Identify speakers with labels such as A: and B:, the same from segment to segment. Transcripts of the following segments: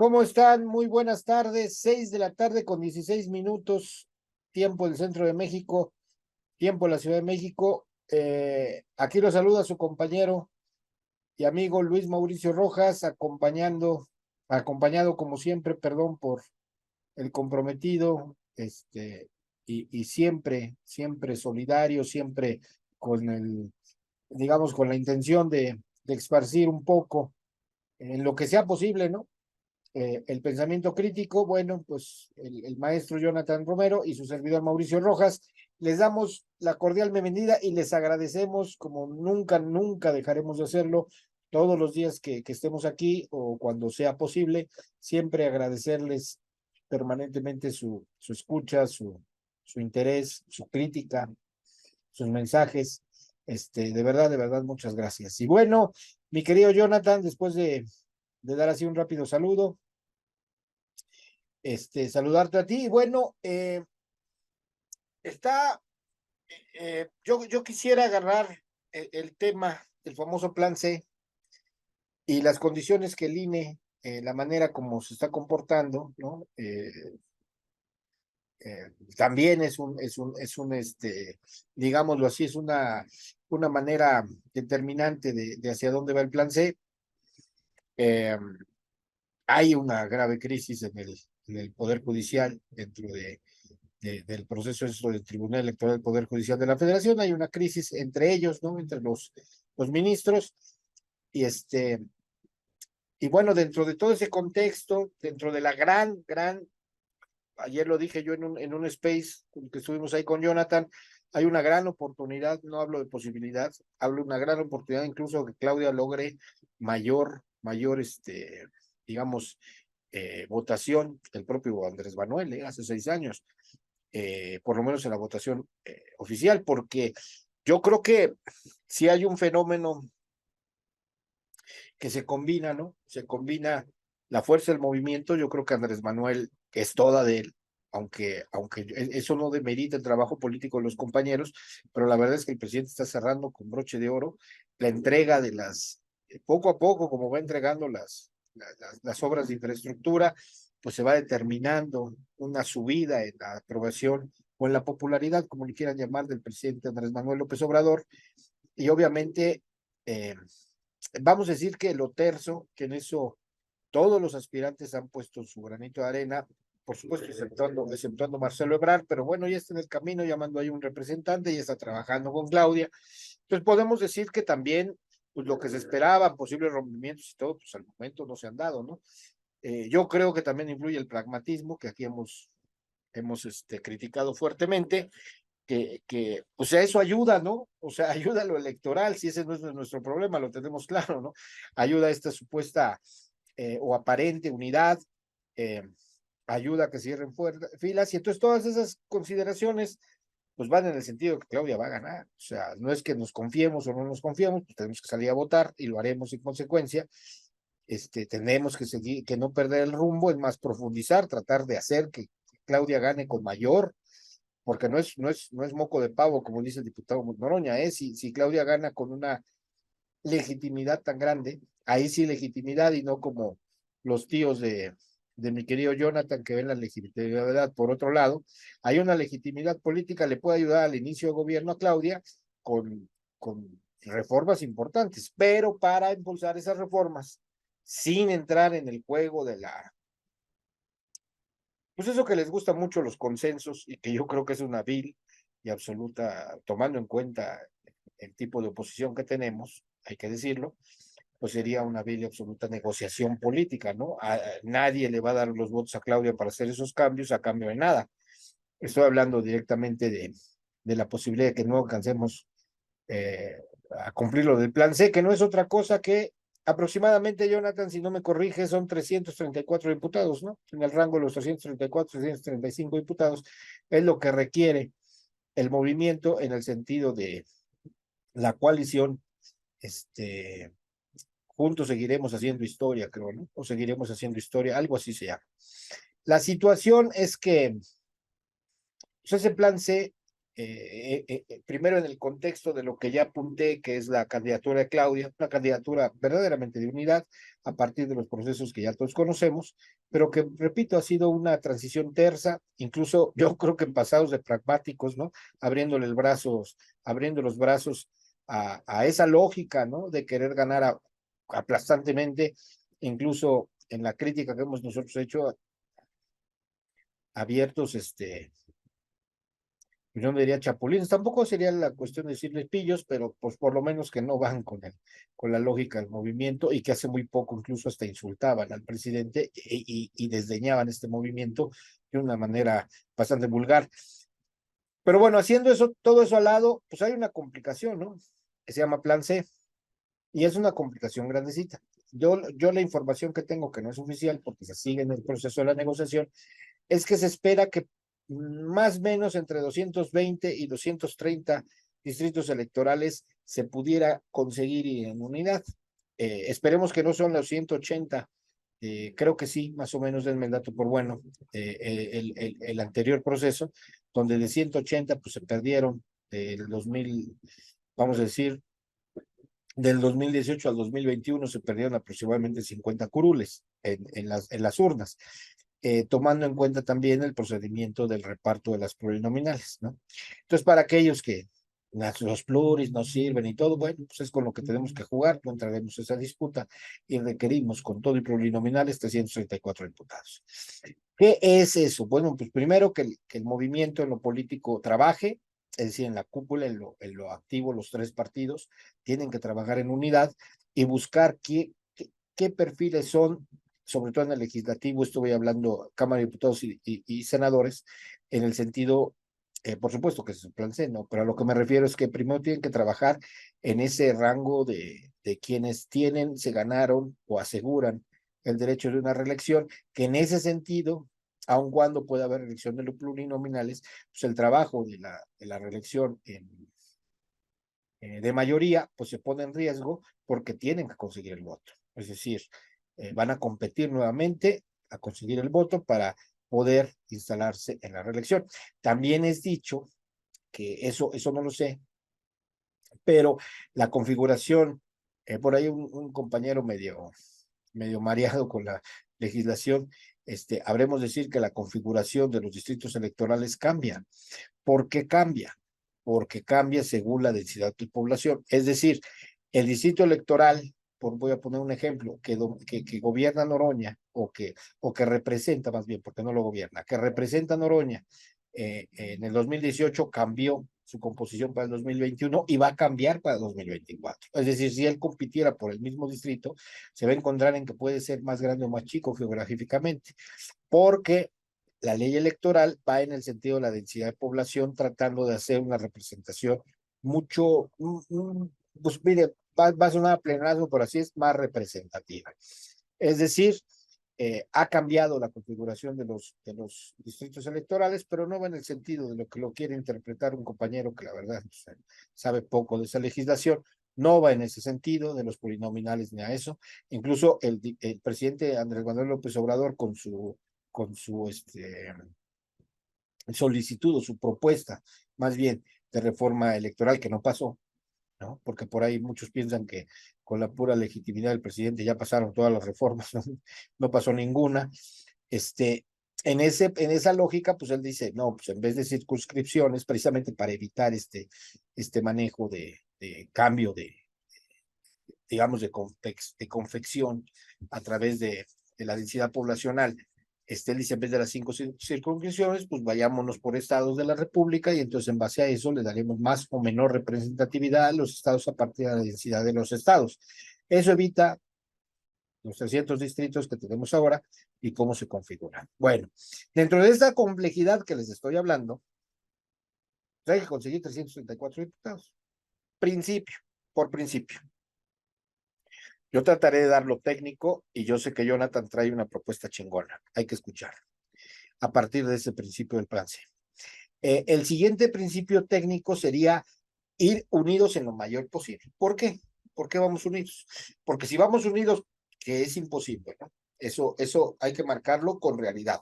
A: ¿Cómo están? Muy buenas tardes, 6 de la tarde con 16 minutos, tiempo del centro de México, tiempo de la Ciudad de México. Aquí lo saluda su compañero y amigo Luis Mauricio Rojas, acompañado como siempre, perdón, por el comprometido, y siempre solidario, siempre con digamos, con la intención de esparcir un poco en lo que sea posible, ¿no? El pensamiento crítico, bueno, pues el maestro Jonathan Romero y su servidor Mauricio Rojas, les damos la cordial bienvenida y les agradecemos como nunca dejaremos de hacerlo todos los días que estemos aquí o cuando sea posible, siempre agradecerles permanentemente su escucha, su interés, su crítica, sus mensajes. De verdad, muchas gracias. Y bueno, mi querido Jonathan, después de dar así un rápido saludo, saludarte a ti. Y bueno, está, yo quisiera agarrar el tema del famoso Plan C y las condiciones que el INE, la manera como se está comportando, ¿no? También digámoslo así, es una manera determinante de hacia dónde va el Plan C. Eh, Hay una grave crisis en el Poder Judicial dentro del proceso del Tribunal Electoral del Poder Judicial de la Federación. Hay una crisis entre ellos, ¿no? Entre los ministros. Y y bueno, dentro de todo ese contexto, dentro de la ayer lo dije yo en un space que estuvimos ahí con Jonathan, hay una gran oportunidad, no hablo de posibilidad, hablo de una gran oportunidad incluso que Claudia logre mayor, digamos, votación del propio Andrés Manuel, hace 6 años, por lo menos en la votación oficial, porque yo creo que si hay un fenómeno que se combina, ¿no? Se combina la fuerza del movimiento, yo creo que Andrés Manuel es toda de él, aunque eso no demerita el trabajo político de los compañeros, pero la verdad es que el presidente está cerrando con broche de oro la entrega poco a poco, como va entregando las obras de infraestructura, pues se va determinando una subida en la aprobación o en la popularidad, como le quieran llamar, del presidente Andrés Manuel López Obrador, y obviamente eh, vamos a decir que lo terzo, que en eso todos los aspirantes han puesto su granito de arena, por supuesto, exceptuando Marcelo Ebrard, pero bueno, ya está en el camino, llamando ahí un representante, ya está trabajando con Claudia. Entonces podemos decir que también, pues lo que se esperaba, posibles rompimientos y todo, pues al momento no se han dado, ¿no? Yo creo que también influye el pragmatismo, que aquí hemos criticado fuertemente, que o sea, eso ayuda, ¿no? O sea, ayuda a lo electoral, si ese no es nuestro problema, lo tenemos claro, ¿no? Ayuda a esta supuesta o aparente unidad, eh, ayuda a que cierren filas, y entonces todas esas consideraciones pues van en el sentido de que Claudia va a ganar. O sea, no es que nos confiemos o no nos confiemos, pues tenemos que salir a votar y lo haremos en consecuencia. Tenemos que seguir, que no perder el rumbo, es más profundizar, tratar de hacer que Claudia gane con mayor, porque no es moco de pavo, como dice el diputado Noroña, si Claudia gana con una legitimidad tan grande, ahí sí legitimidad y no como los tíos de mi querido Jonathan que ven la legitimidad por otro lado, hay una legitimidad política, le puede ayudar al inicio de gobierno a Claudia con reformas importantes, pero para impulsar esas reformas, sin entrar en el juego pues eso que les gusta mucho los consensos y que yo creo que es una vil y absoluta, tomando en cuenta el tipo de oposición que tenemos, hay que decirlo, pues sería una vil y absoluta negociación política, ¿no? Nadie le va a dar los votos a Claudia para hacer esos cambios a cambio de nada. Estoy hablando directamente de la posibilidad de que no alcancemos eh, a cumplir lo del plan C, que no es otra cosa que aproximadamente, Jonathan, si no me corrige, son 334 diputados, ¿no? En el rango de los 334, 335 diputados, es lo que requiere el movimiento en el sentido de la coalición. Juntos seguiremos haciendo historia, creo, ¿no? O seguiremos haciendo historia, algo así se llama. La situación es que pues ese plan C primero en el contexto de lo que ya apunté, que es la candidatura de Claudia, una candidatura verdaderamente de unidad a partir de los procesos que ya todos conocemos, pero que, repito, ha sido una transición tersa, incluso yo creo que pasados de pragmáticos, ¿no? Abriendo los brazos a esa lógica, ¿no? De querer ganar aplastantemente, incluso en la crítica que hemos nosotros hecho, abiertos, yo no diría chapulines, tampoco sería la cuestión de decirles pillos, pero pues por lo menos que no van con la lógica del movimiento y que hace muy poco incluso hasta insultaban al presidente y desdeñaban este movimiento de una manera bastante vulgar. Pero bueno, haciendo eso, todo eso al lado, pues hay una complicación, ¿no? Que se llama Plan C y es una complicación grandecita. Yo la información que tengo, que no es oficial porque se sigue en el proceso de la negociación, es que se espera que más o menos entre 220 y 230 distritos electorales se pudiera conseguir en unidad. Esperemos que no son los 180, creo que sí, más o menos denme el dato por bueno, el anterior proceso, donde de 180 pues se perdieron del 2000, vamos a decir, del 2018 al 2021 se perdieron aproximadamente 50 curules en las urnas, tomando en cuenta también el procedimiento del reparto de las plurinominales, ¿no? Entonces, para aquellos que los pluris no sirven y todo, bueno, pues es con lo que tenemos que jugar, no entraremos en esa disputa y requerimos con todo y plurinominales 334 diputados. ¿Qué es eso? Bueno, pues primero que el movimiento en lo político trabaje, es decir, en la cúpula, en lo activo, los tres partidos tienen que trabajar en unidad y buscar qué perfiles son, sobre todo en el legislativo, estoy hablando Cámara de Diputados y Senadores, en el sentido, por supuesto que es un plan C, ¿no? Pero a lo que me refiero es que primero tienen que trabajar en ese rango de quienes tienen, se ganaron o aseguran el derecho de una reelección, que en ese sentido, aun cuando pueda haber elección de los plurinominales, pues el trabajo de la reelección de mayoría, pues se pone en riesgo porque tienen que conseguir el voto. Es decir, van a competir nuevamente a conseguir el voto para poder instalarse en la reelección. También es dicho que eso no lo sé, pero la configuración, por ahí un compañero medio mareado con la legislación, habremos decir que la configuración de los distritos electorales cambia. ¿Por qué cambia? Porque cambia según la densidad de población. Es decir, el distrito electoral, voy a poner un ejemplo, que gobierna Noroña o que representa más bien, porque no lo gobierna, que representa Noroña, en el 2018 cambió su composición para el 2021 y va a cambiar para el 2024. Es decir, si él compitiera por el mismo distrito, se va a encontrar en que puede ser más grande o más chico geográficamente, porque la ley electoral va en el sentido de la densidad de población, tratando de hacer una representación mucho, pues mire, va a sonar a plenazo, pero así es más representativa. Es decir, ha cambiado la configuración de los distritos electorales, pero no va en el sentido de lo que lo quiere interpretar un compañero que la verdad sabe poco de esa legislación. No va en ese sentido de los plurinominales ni a eso. Incluso el presidente Andrés Manuel López Obrador con su solicitud o su propuesta, más bien, de reforma electoral que no pasó, ¿no? Porque por ahí muchos piensan que con la pura legitimidad del presidente ya pasaron todas las reformas, no, no pasó ninguna. En esa lógica, pues él dice, no, pues en vez de circunscripciones, precisamente para evitar este manejo de cambio digamos, de confección a través de la densidad poblacional, él dice, en vez de las 5 circunscripciones, pues vayámonos por estados de la República y entonces en base a eso le daremos más o menor representatividad a los estados a partir de la densidad de los estados. Eso evita los 300 distritos que tenemos ahora y cómo se configuran. Bueno, dentro de esta complejidad que les estoy hablando, hay que conseguir 334 diputados. Principio, por principio. Yo trataré de dar lo técnico y yo sé que Jonathan trae una propuesta chingona. Hay que escuchar a partir de ese principio del plan C. El siguiente principio técnico sería ir unidos en lo mayor posible. ¿Por qué? ¿Por qué vamos unidos? Porque si vamos unidos, que es imposible, ¿no? Eso hay que marcarlo con realidad.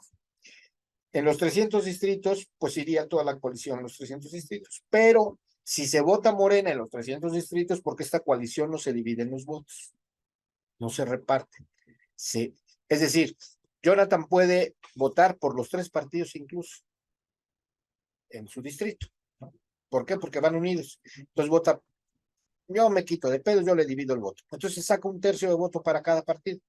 A: En los 300 distritos, pues iría toda la coalición en los 300 distritos. Pero si se vota Morena en los 300 distritos, porque esta coalición no se divide en los votos, no se reparte. Es decir, Jonathan puede votar por los 3 partidos incluso en su distrito, ¿no? ¿Por qué? Porque van unidos. Entonces vota, yo me quito de pedo, yo le divido el voto. Entonces saca 1/3 de voto para cada partido.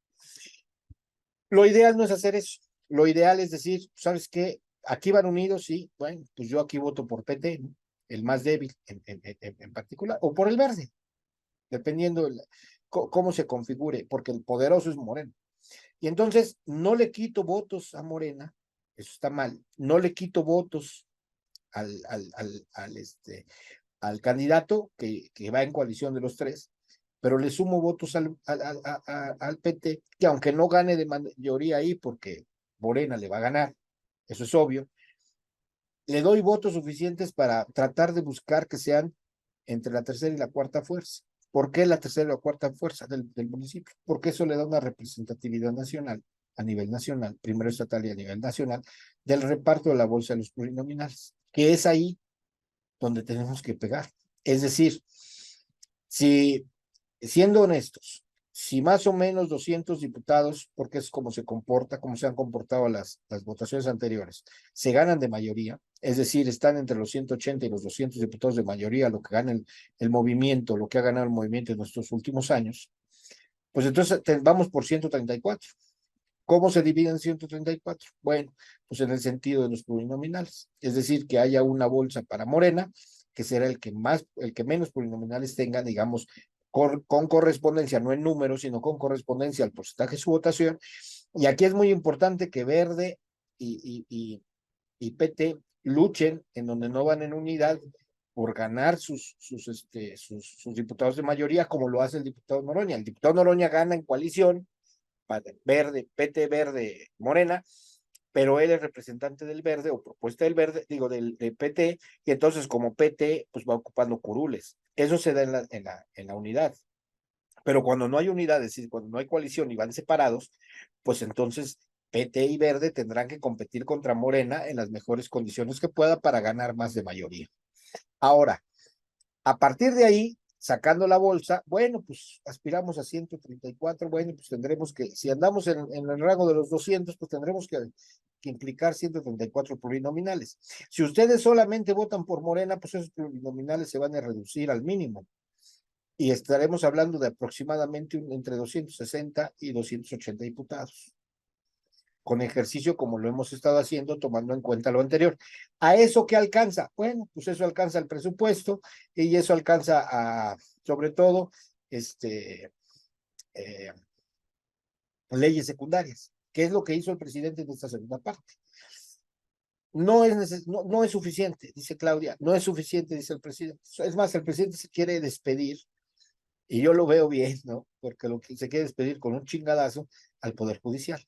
A: Lo ideal no es hacer eso. Lo ideal es decir, ¿sabes qué? Aquí van unidos, sí, bueno, pues yo aquí voto por PT, ¿no? El más débil en particular, o por el verde, dependiendo cómo se configure, porque el poderoso es Morena. Y entonces no le quito votos a Morena, eso está mal, no le quito votos al candidato que va en coalición de los 3, pero le sumo votos al PT, que aunque no gane de mayoría ahí, porque Morena le va a ganar, eso es obvio, le doy votos suficientes para tratar de buscar que sean entre la tercera y la cuarta fuerza. ¿Por qué la tercera y la cuarta fuerza del municipio? Porque eso le da una representatividad nacional, a nivel nacional, primero estatal y a nivel nacional, del reparto de la bolsa de los plurinominales, que es ahí donde tenemos que pegar. Es decir, si, siendo honestos, si más o menos 200 diputados, porque es como se comporta, como se han comportado las votaciones anteriores, se ganan de mayoría, es decir, están entre los 180 y los 200 diputados de mayoría, lo que gana el movimiento, lo que ha ganado el movimiento en estos últimos años, pues entonces vamos por 134. ¿Cómo se dividen 134? Bueno, pues en el sentido de los plurinominales, es decir, que haya una bolsa para Morena, que será el que menos plurinominales tenga, digamos, con correspondencia, no en números, sino con correspondencia al porcentaje de su votación. Y aquí es muy importante que Verde y PT luchen en donde no van en unidad por ganar sus diputados de mayoría, como lo hace el diputado Noroña. El diputado Noroña gana en coalición, Verde, PT Verde, Morena, pero él es representante del Verde o propuesta del Verde, digo, del PT, y entonces como PT, pues va ocupando curules. Eso se da en la unidad. Pero cuando no hay unidad, es decir, cuando no hay coalición y van separados, pues entonces PT y Verde tendrán que competir contra Morena en las mejores condiciones que pueda para ganar más de mayoría. Ahora, a partir de ahí, sacando la bolsa, bueno, pues aspiramos a 134, bueno, pues tendremos que, si andamos en el rango de los 200, pues tendremos que implicar 134 plurinominales. Si ustedes solamente votan por Morena, pues esos plurinominales se van a reducir al mínimo y estaremos hablando de aproximadamente entre 260 y 280 diputados, con ejercicio como lo hemos estado haciendo, tomando en cuenta lo anterior. ¿A eso qué alcanza? Bueno, pues eso alcanza el presupuesto y eso alcanza a, sobre todo, eh, leyes secundarias, que es lo que hizo el presidente en esta segunda parte. No es suficiente, dice Claudia, no es suficiente, dice el presidente. Es más, el presidente se quiere despedir, y yo lo veo bien, ¿no? Porque lo que se quiere despedir con un chingadazo al Poder Judicial.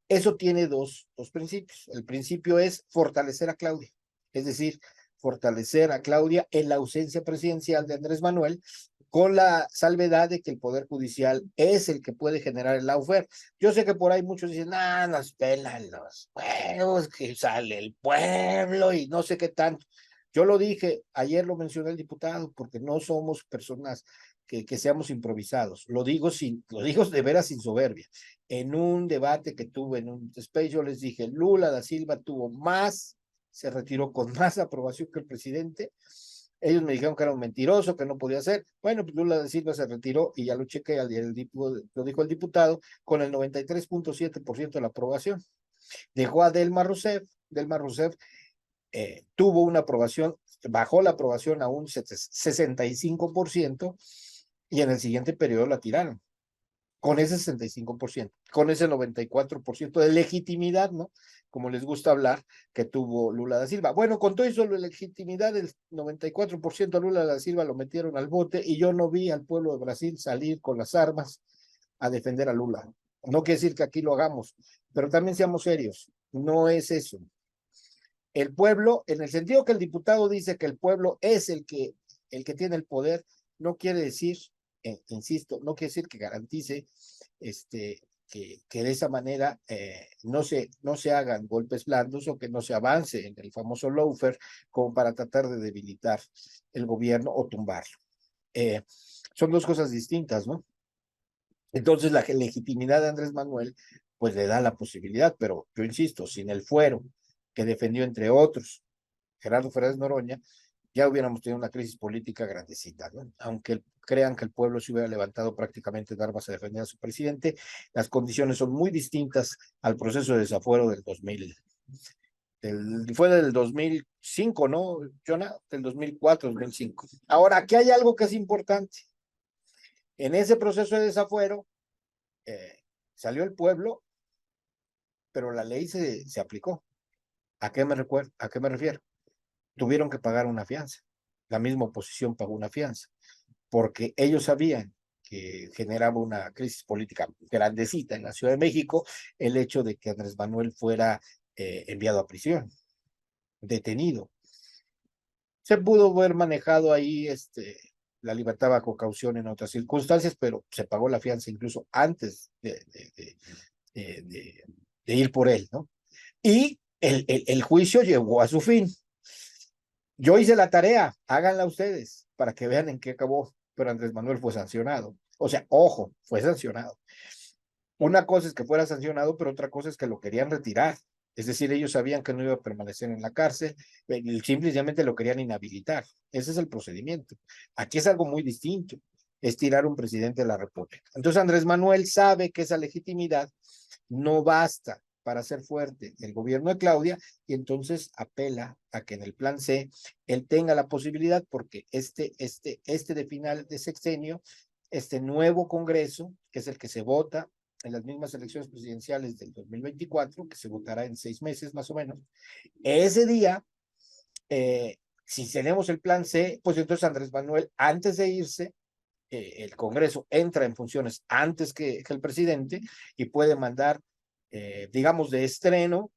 A: Eso tiene dos principios. El principio es fortalecer a Claudia, es decir, fortalecer a Claudia en la ausencia presidencial de Andrés Manuel, con la salvedad de que el Poder Judicial es el que puede generar el lawfare. Yo sé que por ahí muchos dicen, nos pelan los huevos, que sale el pueblo y no sé qué tanto. Yo lo dije, ayer lo mencioné el diputado, porque no somos personas que seamos improvisados. Lo digo de veras sin soberbia. En un debate que tuve en un space, yo les dije, Lula da Silva tuvo más, se retiró con más aprobación que el presidente. Ellos me dijeron que era un mentiroso, que no podía ser. Bueno, pues Lula da Silva se retiró y ya lo chequé, lo dijo el diputado, con el 93.7% de la aprobación. Dejó a Delma Rousseff. Delma Rousseff tuvo una aprobación, bajó la aprobación a un 65% y en el siguiente periodo la tiraron con ese 65%, con ese 94% de legitimidad, ¿no? Como les gusta hablar, que tuvo Lula da Silva. Bueno, con todo eso, la legitimidad del 94% a Lula da Silva lo metieron al bote y yo no vi al pueblo de Brasil salir con las armas a defender a Lula. No quiere decir que aquí lo hagamos, pero también seamos serios, no es eso. El pueblo, en el sentido que el diputado dice que el pueblo es el que tiene el poder, no quiere decir, insisto, no quiere decir que garantice que de esa manera no se hagan golpes blandos o que no se avance en el famoso lawfare como para tratar de debilitar el gobierno o tumbarlo. Son dos cosas distintas, ¿no? Entonces la legitimidad de Andrés Manuel pues le da la posibilidad, pero yo insisto, sin el fuero que defendió entre otros Gerardo Fernández Noroña, ya hubiéramos tenido una crisis política grandecita, ¿no? Aunque crean que el pueblo se hubiera levantado prácticamente de armas a defender a su presidente, las condiciones son muy distintas al proceso de desafuero del 2000. Fue del 2005, ¿no, Jonah? Del 2004, 2005. Ahora, aquí hay algo que es importante. En ese proceso de desafuero, salió el pueblo, pero la ley se aplicó. ¿A qué me refiero? Tuvieron que pagar una fianza. La misma oposición pagó una fianza, porque ellos sabían que generaba una crisis política grandecita en la Ciudad de México el hecho de que Andrés Manuel fuera enviado a prisión, detenido. Se pudo haber manejado ahí la libertad bajo caución en otras circunstancias, pero se pagó la fianza incluso antes de ir por él, ¿no? Y el juicio llegó a su fin. Yo hice la tarea, háganla ustedes para que vean en qué acabó, pero Andrés Manuel fue sancionado. O sea, ojo, fue sancionado. Una cosa es que fuera sancionado, pero otra cosa es que lo querían retirar. Es decir, ellos sabían que no iba a permanecer en la cárcel, simplemente lo querían inhabilitar. Ese es el procedimiento. Aquí es algo muy distinto, es tirar un presidente de la República. Entonces Andrés Manuel sabe que esa legitimidad no basta para hacer fuerte el gobierno de Claudia y entonces apela a que en el plan C él tenga la posibilidad porque de final de sexenio, este nuevo Congreso, que es el que se vota en las mismas elecciones presidenciales del 2024, que se votará en 6 meses más o menos, ese día, si tenemos el plan C, pues entonces Andrés Manuel, antes de irse, el Congreso entra en funciones antes que el presidente y puede mandar, digamos, de estreno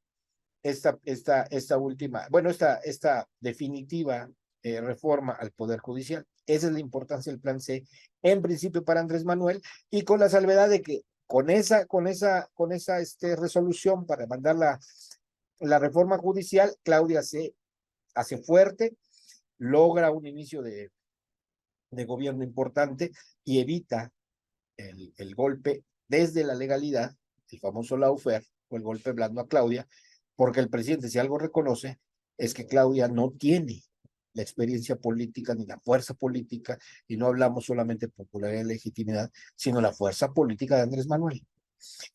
A: esta última, bueno, esta definitiva reforma al Poder Judicial. Esa es la importancia del plan C, en principio para Andrés Manuel, y con la salvedad de que con esa resolución para mandar la reforma judicial, Claudia se hace fuerte, logra un inicio de gobierno importante y evita el golpe desde la legalidad, el famoso lawfare o el golpe blando a Claudia, porque el presidente, si algo reconoce, es que Claudia no tiene la experiencia política ni la fuerza política, y no hablamos solamente de popularidad y legitimidad, sino la fuerza política de Andrés Manuel.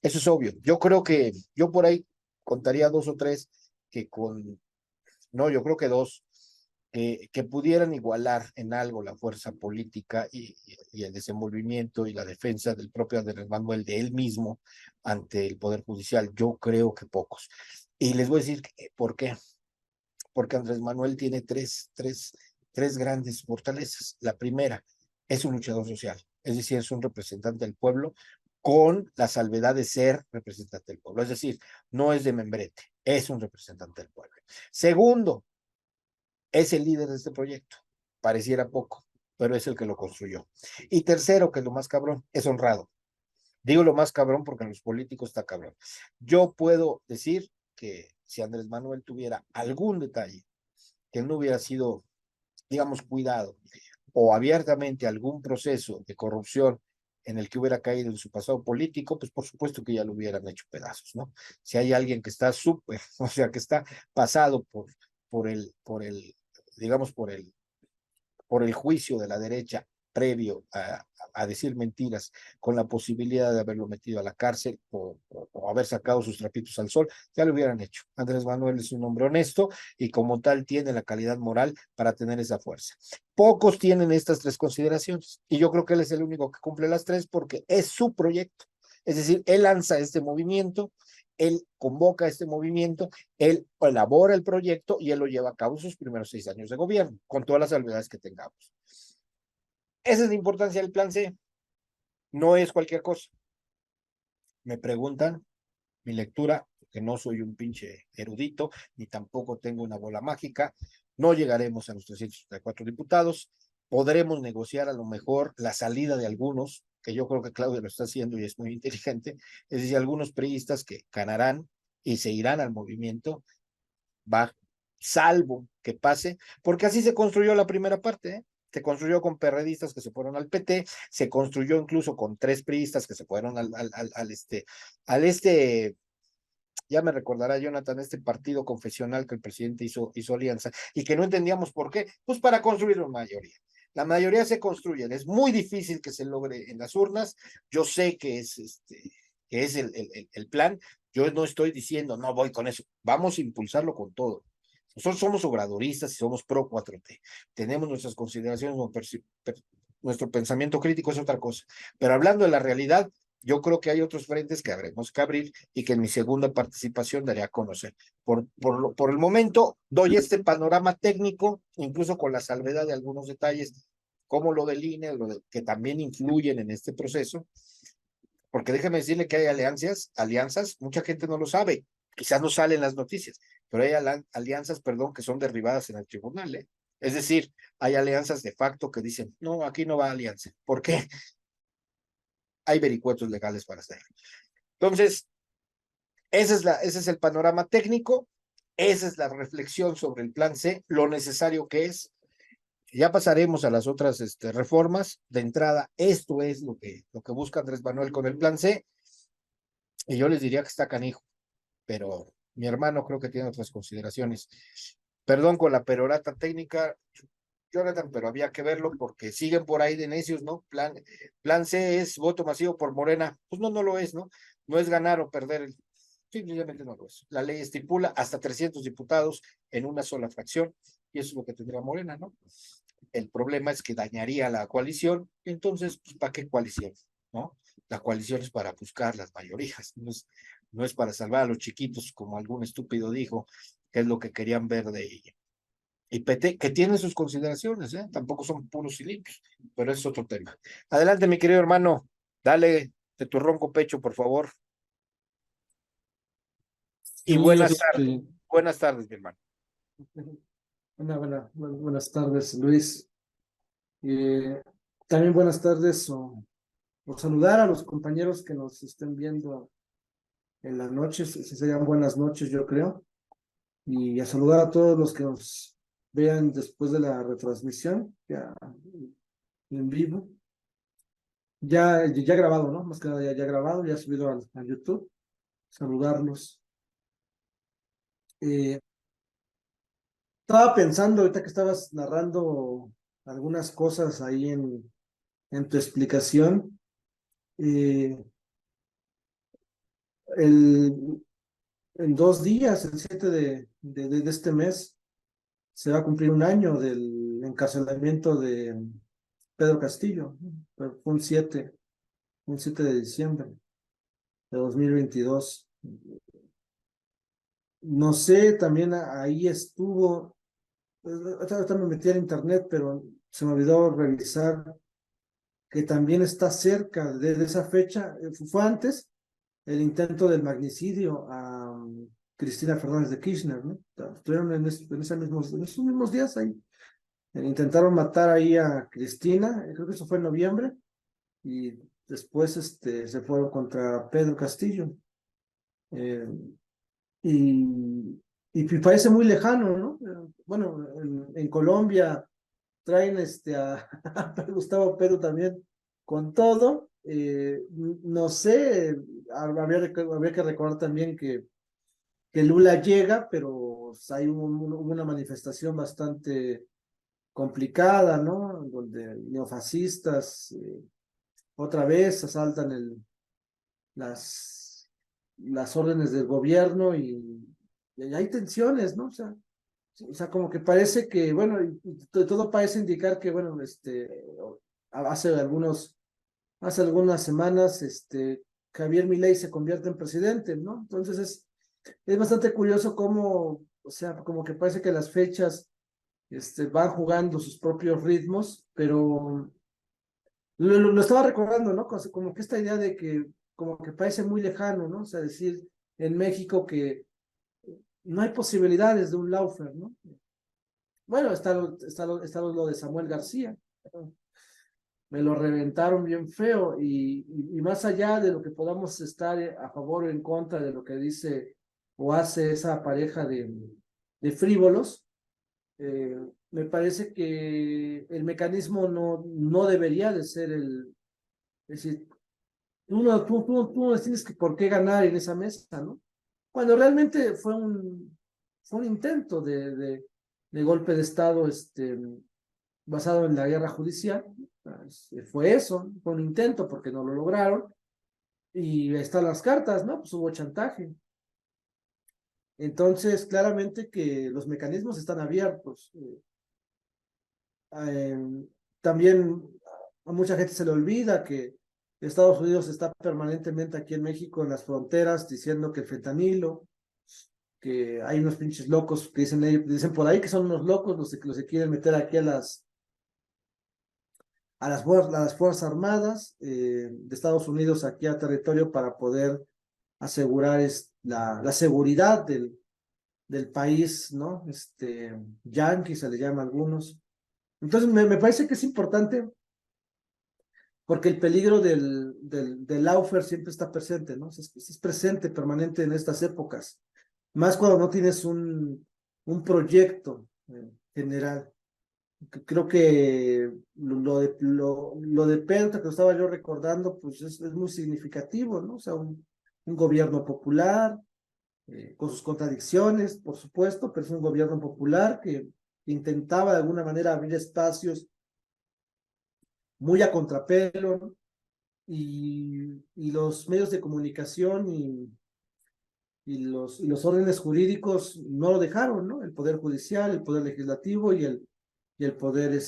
A: Eso es obvio. Yo creo que yo por ahí contaría dos o tres que no, yo creo que dos, que pudieran igualar en algo la fuerza política y el desenvolvimiento y la defensa del propio Andrés Manuel de él mismo ante el Poder Judicial. Yo creo que pocos. Y les voy a decir por qué. Porque Andrés Manuel tiene tres grandes fortalezas. La primera, es un luchador social, es decir, es un representante del pueblo con la salvedad de ser representante del pueblo. Es decir, no es de membrete, es un representante del pueblo. Segundo, es el líder de este proyecto. Pareciera poco, pero es el que lo construyó. Y tercero, que es lo más cabrón, es honrado. Digo lo más cabrón porque en los políticos está cabrón. Yo puedo decir que si Andrés Manuel tuviera algún detalle que no hubiera sido, digamos, cuidado o abiertamente algún proceso de corrupción en el que hubiera caído en su pasado político, pues por supuesto que ya lo hubieran hecho pedazos, ¿no? Si hay alguien que está súper, o sea, que está pasado digamos, por el juicio de la derecha previo a decir mentiras, con la posibilidad de haberlo metido a la cárcel o haber sacado sus trapitos al sol, ya lo hubieran hecho. Andrés Manuel es un hombre honesto y como tal tiene la calidad moral para tener esa fuerza. Pocos tienen estas tres consideraciones y yo creo que él es el único que cumple las tres porque es su proyecto. Es decir, él lanza este movimiento, él convoca este movimiento, él elabora el proyecto y él lo lleva a cabo sus primeros 6 años de gobierno, con todas las salvedades que tengamos. Esa es la importancia del plan C. No es cualquier cosa. Me preguntan mi lectura, que no soy un pinche erudito, ni tampoco tengo una bola mágica. No llegaremos a los 334 diputados. Podremos negociar a lo mejor la salida de algunos, que yo creo que Claudia lo está haciendo y es muy inteligente, es decir, algunos priistas que ganarán y se irán al movimiento, va, salvo que pase, porque así se construyó la primera parte, ¿eh? Se construyó con perredistas que se fueron al PT, se construyó incluso con 3 priistas que se fueron al ya me recordará Jonathan, este partido confesional que el presidente hizo alianza y que no entendíamos por qué, pues para construir una mayoría. La mayoría se construye, es muy difícil que se logre en las urnas. Yo sé que es el plan. Yo no estoy diciendo, no voy con eso, vamos a impulsarlo con todo. Nosotros somos obradoristas y somos pro 4T. Tenemos nuestras consideraciones, nuestro pensamiento crítico es otra cosa. Pero hablando de la realidad, yo creo que hay otros frentes que habremos que abrir y que en mi segunda participación daré a conocer. Por el momento, doy este panorama técnico, incluso con la salvedad de algunos detalles, como lo del INE, que también influyen en este proceso, porque déjeme decirle que hay alianzas, mucha gente no lo sabe, quizás no salen las noticias, pero hay alianzas, perdón, que son derribadas en el tribunal, ¿eh? Es decir, hay alianzas de facto que dicen, no, aquí no va alianza. ¿Por qué? Hay vericuetos legales para hacerlo. Entonces, ese es el panorama técnico, esa es la reflexión sobre el plan C, lo necesario que es. Ya pasaremos a las otras reformas. De entrada, esto es lo que busca Andrés Manuel con el plan C, y yo les diría que está canijo, pero mi hermano creo que tiene otras consideraciones. Perdón con la perorata técnica, Jonathan, pero había que verlo porque siguen por ahí de necios, ¿no? Plan C es voto masivo por Morena. Pues no, no lo es, ¿no? No es ganar o perder, simplemente no lo es. La ley estipula hasta 300 diputados en una sola fracción, y eso es lo que tendría Morena, ¿no? El problema es que dañaría la coalición, entonces, pues, ¿para qué coalición? ¿No? La coalición es para buscar las mayorías, no es para salvar a los chiquitos, como algún estúpido dijo, que es lo que querían ver de ella. Y PT, que tiene sus consideraciones, ¿eh? Tampoco son puros y limpios, pero es otro tema. Adelante, mi querido hermano, dale de tu ronco pecho, por favor. Y
B: Sí,
A: buenas tardes, mi hermano.
B: buenas tardes, Luis. Eh, También buenas tardes o saludar a los compañeros que nos estén viendo en las noches, si serían buenas noches, yo creo, y a saludar a todos los que nos vean después de la retransmisión, ya en vivo, ya grabado, ¿no? Más que nada ya grabado, ya subido al YouTube, saludarlos. Eh, Estaba pensando ahorita que estabas narrando algunas cosas ahí en tu explicación. eh, el, en 2 días, el 7 de este mes, se va a cumplir un año del encarcelamiento de Pedro Castillo, ¿no? Fue un siete de diciembre de 2022. No sé, también ahí estuvo, ahorita me metí al internet, pero se me olvidó revisar que también está cerca de esa fecha, fue antes el intento del magnicidio a Cristina Fernández de Kirchner, ¿no? Estuvieron en esos mismos días ahí. Intentaron matar ahí a Cristina, creo que eso fue en noviembre, y después se fueron contra Pedro Castillo. Eh, y, y parece muy lejano, ¿no? Bueno, en Colombia traen a Gustavo Petro también con todo. No sé, habría que recordar también que Lula llega, pero hay una manifestación bastante complicada, ¿no? Donde neofascistas otra vez asaltan las órdenes del gobierno y hay tensiones, ¿no? O sea, como que parece que, bueno, y todo parece indicar que, bueno, hace algunas semanas, Javier Milei se convierte en presidente, ¿no? Entonces es bastante curioso cómo, o sea, como que parece que las fechas, van jugando sus propios ritmos, pero lo estaba recordando, ¿no? Como que esta idea de que, como que parece muy lejano, ¿no? O sea, decir en México que no hay posibilidades de un lawfare, ¿no? Bueno, está lo de Samuel García, me lo reventaron bien feo y más allá de lo que podamos estar a favor o en contra de lo que dice o hace esa pareja de frívolos, me parece que el mecanismo no debería de ser es decir, tú no tienes que por qué ganar en esa mesa, ¿no? Cuando realmente fue un intento de golpe de Estado basado en la guerra judicial. Fue eso, fue un intento porque no lo lograron. Y ahí están las cartas, ¿no? Pues hubo chantaje. Entonces, claramente que los mecanismos están abiertos. Eh, También a mucha gente se le olvida que Estados Unidos está permanentemente aquí en México en las fronteras diciendo que el fentanilo, que hay unos pinches locos que dicen por ahí que son unos locos los que quieren meter aquí a las Fuerzas Armadas de Estados Unidos aquí a territorio para poder asegurar la seguridad del país, ¿no? Yankee se le llama a algunos. Entonces me parece que es importante porque el peligro del lawfare siempre está presente, ¿no? Es presente, permanente en estas épocas, más cuando no tienes un proyecto general. Creo que lo de Penta que estaba yo recordando, pues es muy significativo, ¿no? O sea, un gobierno popular, con sus contradicciones, por supuesto, pero es un gobierno popular que intentaba de alguna manera abrir espacios muy a contrapelo, ¿no? Y los medios de comunicación y los órdenes jurídicos no lo dejaron, ¿no? El Poder Judicial, el Poder Legislativo y el poder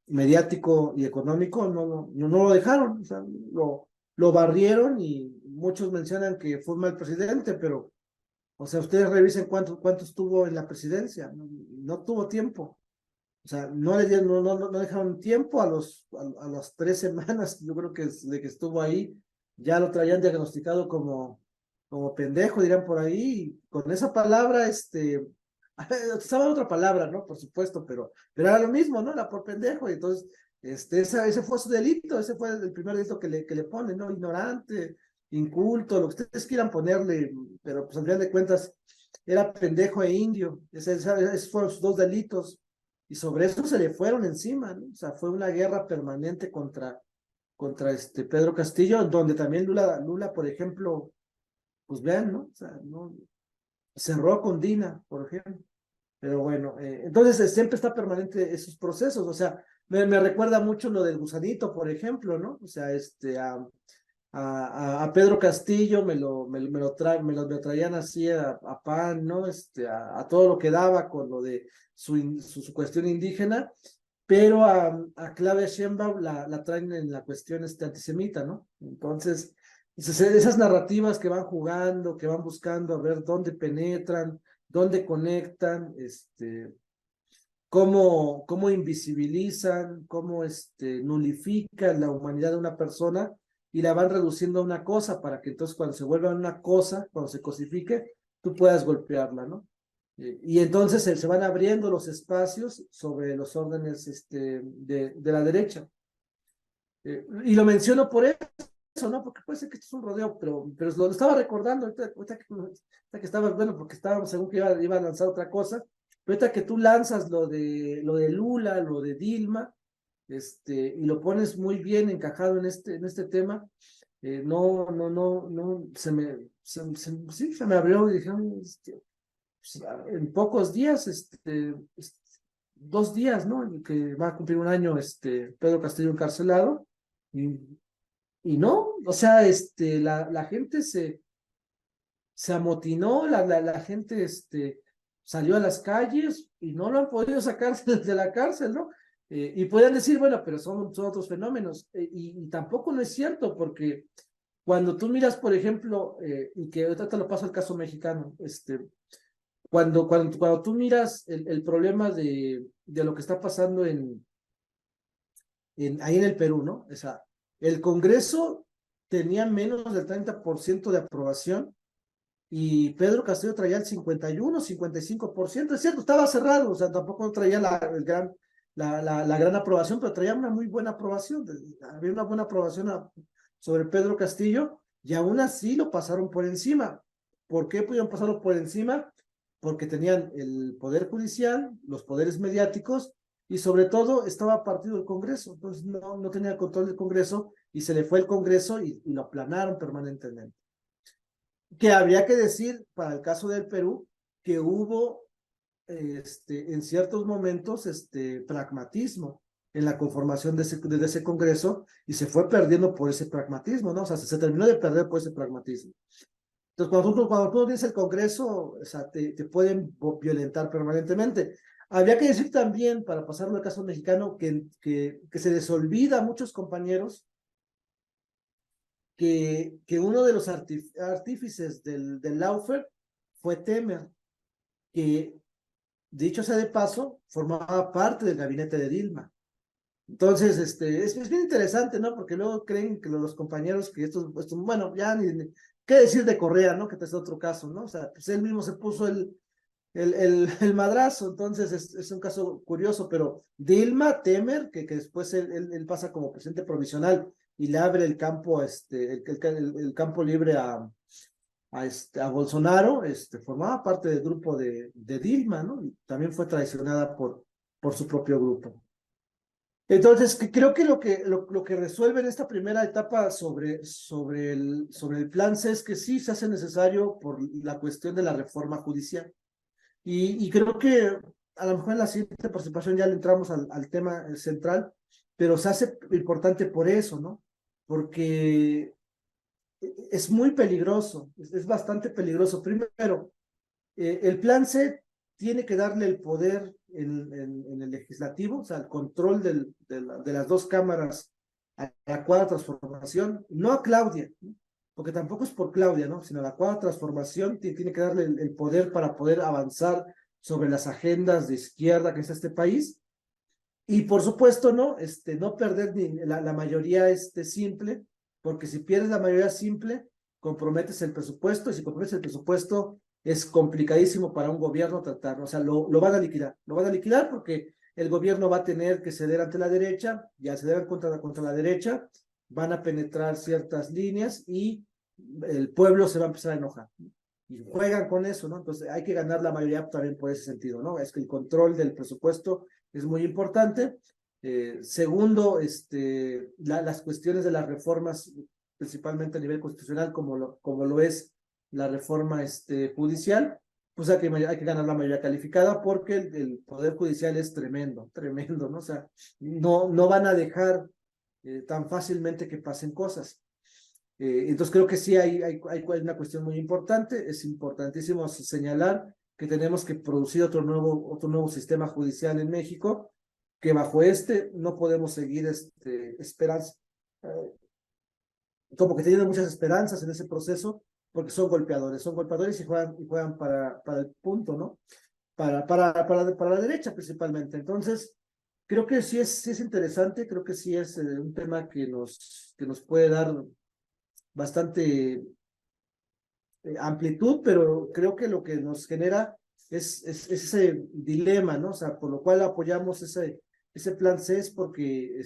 B: mediático y económico no lo dejaron, o sea, lo barrieron y muchos mencionan que fue un mal presidente, pero, o sea, ustedes revisen cuánto estuvo en la presidencia, no tuvo tiempo. O sea, no le dieron, no dejaron tiempo a las 3 semanas, yo creo que de que estuvo ahí, ya lo traían diagnosticado como pendejo, dirán por ahí, y con esa palabra, usaba otra palabra, ¿no? Por supuesto, pero era lo mismo, ¿no? Era por pendejo, y entonces, ese fue su delito, ese fue el primer delito que le ponen, ¿no? Ignorante, inculto, lo que ustedes quieran ponerle, pero pues al final de cuentas, era pendejo e indio, esos fueron sus dos delitos y sobre eso se le fueron encima, ¿no? O sea, fue una guerra permanente contra Pedro Castillo, donde también Lula, por ejemplo, pues vean, ¿no? O sea, no, cerró con Dina, por ejemplo. Pero bueno, entonces siempre está permanente esos procesos, o sea, me recuerda mucho lo del gusanito, por ejemplo, ¿no? O sea, a Pedro Castillo me lo traían así a pan, ¿no? A todo lo que daba con lo de su cuestión indígena, pero a Claudia Sheinbaum la traen en la cuestión antisemita, ¿no? Entonces, esas narrativas que van jugando, que van buscando a ver dónde penetran, dónde conectan, cómo invisibilizan, cómo nulifican la humanidad de una persona y la van reduciendo a una cosa para que entonces cuando se vuelva una cosa, cuando se cosifique, tú puedas golpearla, ¿no? Y entonces se van abriendo los espacios sobre los órdenes de la derecha. Y lo menciono por eso, ¿no? Porque puede ser que esto es un rodeo, pero lo estaba recordando ahorita que estaba, bueno, porque estábamos según que iba a lanzar otra cosa, pero ahorita que tú lanzas lo de Lula, lo de Dilma, y lo pones muy bien encajado en este tema, no, sí, se me abrió y dije, "Ay, pues, en pocos días, 2 días, ¿no? En que va a cumplir un año, Pedro Castillo encarcelado, y, y no, o sea, la gente se amotinó, la gente, salió a las calles y no lo han podido sacar de la cárcel, ¿no? Y pueden decir, bueno, pero son otros fenómenos, y tampoco no es cierto, porque cuando tú miras, por ejemplo, y que ahorita te lo paso al caso mexicano, cuando tú miras el problema de lo que está pasando ahí en el Perú, ¿no? O sea, el Congreso tenía menos del 30% de aprobación y Pedro Castillo traía el 51, 55%. Es cierto, estaba cerrado, o sea, tampoco traía el gran la gran aprobación, pero traía una muy buena aprobación, había una buena aprobación sobre Pedro Castillo, y aún así lo pasaron por encima. ¿Por qué pudieron pasarlo por encima? Porque tenían el poder judicial, los poderes mediáticos, y sobre todo estaba partido el Congreso, entonces no tenía el control del Congreso, y se le fue el Congreso y lo aplanaron permanentemente. Que habría que decir, para el caso del Perú, que hubo en ciertos momentos pragmatismo en la conformación de ese Congreso, y se fue perdiendo por ese pragmatismo, ¿no? O sea, se terminó de perder por ese pragmatismo. Entonces, cuando tú tienes el Congreso, o sea, te pueden violentar permanentemente. Habría que decir también, para pasarlo al caso mexicano, que se les olvida a muchos compañeros que uno de los artífices del lawfare fue Temer, que dicho sea de paso, formaba parte del gabinete de Dilma. Entonces, es bien interesante, ¿no? Porque luego creen que los compañeros que bueno, ya qué decir de Correa, ¿no? Que este es otro caso, ¿no? O sea, pues él mismo se puso el madrazo, entonces es un caso curioso, pero Dilma, Temer, que después él pasa como presidente provisional y le abre el campo, el campo libre a Bolsonaro, formaba parte del grupo de Dilma, ¿no? Y también fue traicionada por su propio grupo. Entonces, creo que lo que resuelve en esta primera etapa sobre el plan C es que sí se hace necesario por la cuestión de la reforma judicial. Y creo que a lo mejor en la siguiente participación ya le entramos al tema central, pero se hace importante por eso, ¿no? Porque es muy peligroso, es bastante peligroso. Primero, el plan C tiene que darle el poder en el legislativo, o sea, el control de las dos cámaras a la cuarta transformación, no a Claudia, ¿no? Porque tampoco es por Claudia, ¿no? Sino a la cuarta transformación tiene que darle el poder para poder avanzar sobre las agendas de izquierda que es este país. Y por supuesto, ¿no? No perder ni la mayoría simple, porque si pierdes la mayoría simple, comprometes el presupuesto, y si comprometes el presupuesto, es complicadísimo para un gobierno tratar, o sea, lo van a liquidar, lo van a liquidar porque el gobierno va a tener que ceder ante la derecha, y al ceder contra la derecha, van a penetrar ciertas líneas y el pueblo se va a empezar a enojar. Y juegan con eso, ¿no? Entonces hay que ganar la mayoría también por ese sentido, ¿no? Es que el control del presupuesto es muy importante. Segundo, las cuestiones de las reformas, principalmente a nivel constitucional, como lo es la reforma judicial, pues hay que ganar la mayoría calificada, porque el Poder Judicial es tremendo, tremendo, ¿no? O sea, no van a dejar tan fácilmente que pasen cosas. Entonces creo que sí hay una cuestión muy importante. Es importantísimo señalar que tenemos que producir otro nuevo sistema judicial en México, que bajo no podemos seguir como que teniendo muchas esperanzas en ese proceso, porque son golpeadores, y juegan para el punto, ¿no? Para la derecha principalmente. Entonces, creo que sí es interesante, creo que sí es un tema que nos puede dar bastante amplitud, pero creo que lo que nos genera es ese dilema, ¿no? O sea, por lo cual apoyamos ese plan C, es porque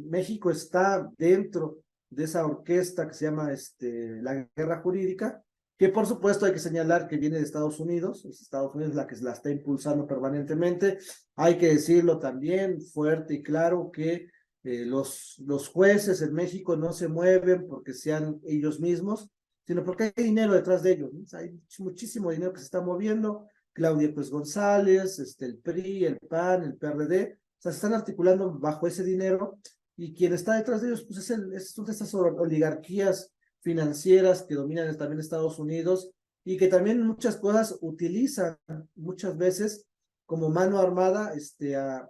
B: México está dentro de esa orquesta que se llama la guerra jurídica, que por supuesto hay que señalar que viene de Estados Unidos. Es Estados Unidos la que la está impulsando permanentemente. Hay que decirlo también fuerte y claro que los jueces en México no se mueven porque sean ellos mismos, sino porque hay dinero detrás de ellos, ¿no? O sea, hay muchísimo dinero que se está moviendo. Claudia pues González, el PRI, el PAN, el PRD, o sea, se están articulando bajo ese dinero, y quien está detrás de ellos pues son estas oligarquías financieras que dominan también Estados Unidos, y que también muchas cosas utilizan muchas veces como mano armada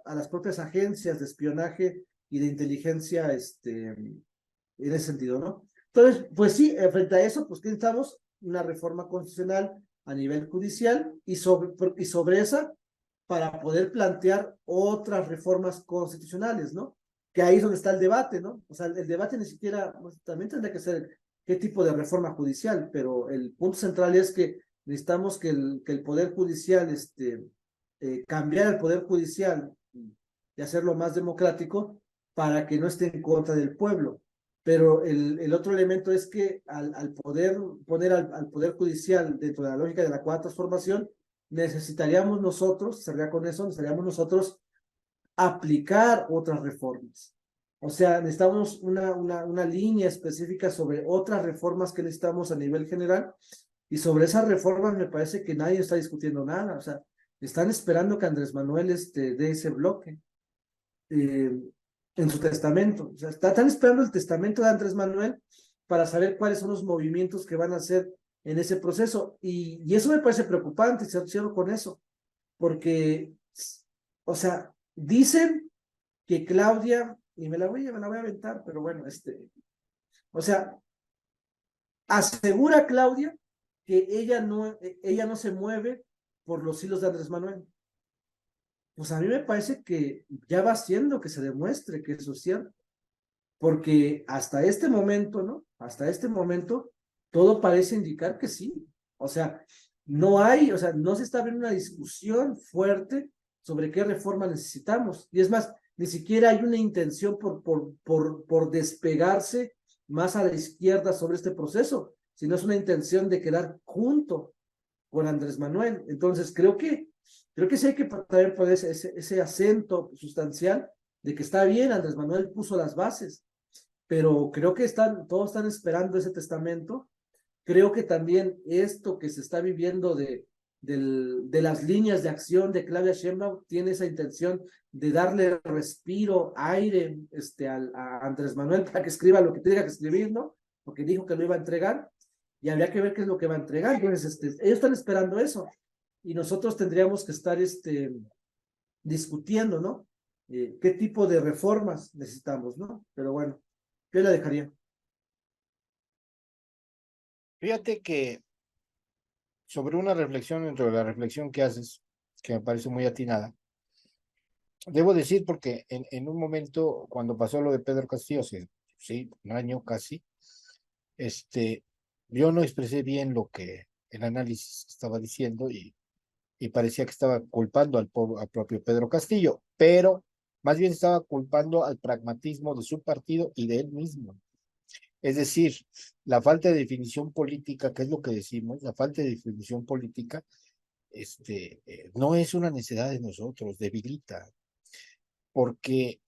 B: a las propias agencias de espionaje y de inteligencia en ese sentido, ¿no? Entonces, pues sí, frente a eso, pues necesitamos una reforma constitucional a nivel judicial, y sobre esa, para poder plantear otras reformas constitucionales, ¿no? Que ahí es donde está el debate, ¿no? O sea, el debate ni siquiera, pues, también tendría que ser qué tipo de reforma judicial, pero el punto central es que necesitamos que el Poder Judicial, cambiar el Poder Judicial de hacerlo más democrático para que no esté en contra del pueblo. Pero el otro elemento es que al poder poner al Poder Judicial dentro de la lógica de la cuarta transformación, necesitaríamos nosotros, cerrar con eso, necesitaríamos nosotros aplicar otras reformas. O sea, necesitamos una línea específica sobre otras reformas que necesitamos a nivel general, y sobre esas reformas me parece que nadie está discutiendo nada. O sea, están esperando que Andrés Manuel dé ese bloque eh, en su testamento. O sea, están esperando el testamento de Andrés Manuel para saber cuáles son los movimientos que van a hacer en ese proceso. Y eso me parece preocupante, cierro con eso, porque, o sea, dicen que Claudia, y me la voy a aventar, pero bueno, o sea, asegura Claudia que ella no se mueve por los hilos de Andrés Manuel. Pues a mí me parece que ya va siendo que se demuestre que eso es cierto, porque hasta este momento, ¿no? Hasta este momento, todo parece indicar que sí. O sea, o sea, no se está abriendo una discusión fuerte sobre qué reforma necesitamos. Y es más, ni siquiera hay una intención por despegarse más a la izquierda sobre este proceso, sino es una intención de quedar junto con Andrés Manuel. Entonces, creo que sí hay que también poner ese acento sustancial de que está bien, Andrés Manuel puso las bases, pero creo que todos están esperando ese testamento. Creo que también esto que se está viviendo de las líneas de acción de Claudia Sheinbaum tiene esa intención de darle respiro, aire, a Andrés Manuel para que escriba lo que tenga que escribir, ¿no? Porque dijo que lo iba a entregar, y habría que ver qué es lo que va a entregar. Entonces, ellos están esperando eso, y nosotros tendríamos que estar discutiendo, ¿no? ¿Qué tipo de reformas necesitamos, ¿no? Pero bueno, yo la dejaría.
A: Fíjate que sobre una reflexión dentro de la reflexión que haces, que me parece muy atinada, debo decir porque en un momento, cuando pasó lo de Pedro Castillo, hace, sí, un año casi, este, yo no expresé bien lo que el análisis estaba diciendo y parecía que estaba culpando al propio Pedro Castillo, pero más bien estaba culpando al pragmatismo de su partido y de él mismo. Es decir, la falta de definición política, que es lo que decimos, la falta de definición política, no es una necesidad de nosotros, debilita, porque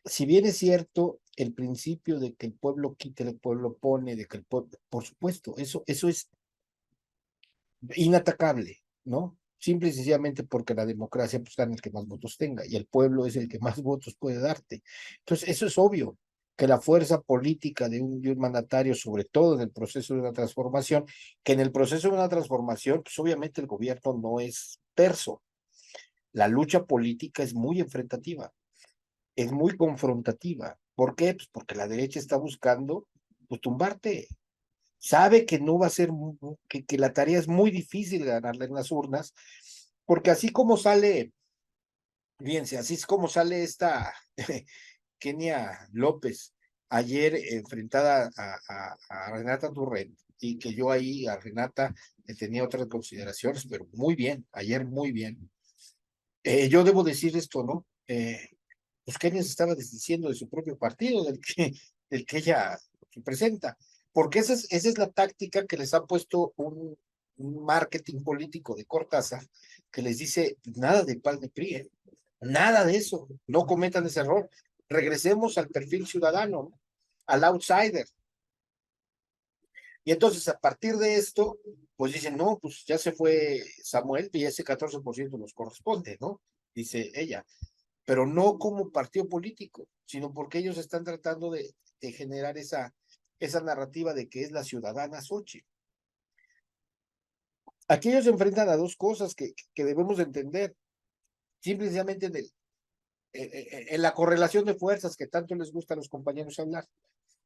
A: si bien es cierto el principio de que el pueblo quita, el pueblo pone, de que el pueblo, por supuesto, eso es inatacable, ¿no? Simple y sencillamente porque la democracia pues, está en el que más votos tenga y el pueblo es el que más votos puede darte. Entonces, eso es obvio, que la fuerza política de un mandatario, sobre todo en el proceso de una transformación, que en el proceso de una transformación, pues obviamente el gobierno no es terso. La lucha política es muy enfrentativa, es muy confrontativa. ¿Por qué? Pues porque la derecha está buscando pues, tumbarte, sabe que no va a ser, que la tarea es muy difícil ganarla en las urnas, porque así como sale, fíjense, así es como sale esta Kenia López ayer enfrentada a Renata Turrent, y que yo ahí a Renata le tenía otras consideraciones, pero muy bien, ayer muy bien. Yo debo decir esto, ¿no? Pues Kenia se estaba desdiciendo de su propio partido, del que ella representa, porque esa es la táctica que les ha puesto un marketing político de Cortázar, que les dice, nada de PAN de PRI, ¿eh? Nada de eso, no cometan ese error, regresemos al perfil ciudadano, ¿no? Al outsider. Y entonces a partir de esto, pues dicen, no, pues ya se fue Samuel y ese 14% nos corresponde, ¿no? Dice ella, pero no como partido político, sino porque ellos están tratando de generar esa narrativa de que es la ciudadana Xochitl. Aquí ellos se enfrentan a dos cosas que debemos entender, simplemente en la correlación de fuerzas que tanto les gusta a los compañeros hablar.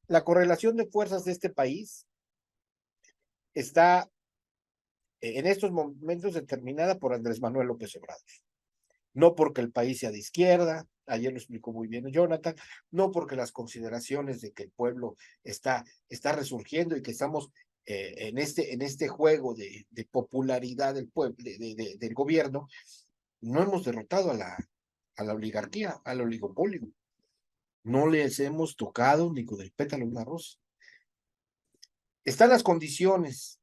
A: La correlación de fuerzas de este país está en estos momentos determinada por Andrés Manuel López Obrador. No porque el país sea de izquierda, ayer lo explicó muy bien Jonathan, no porque las consideraciones de que el pueblo está resurgiendo y que estamos en este juego de popularidad del pueblo, del gobierno, no hemos derrotado a la oligarquía, al oligopolio. No les hemos tocado ni con el pétalo de una rosa. Están las condiciones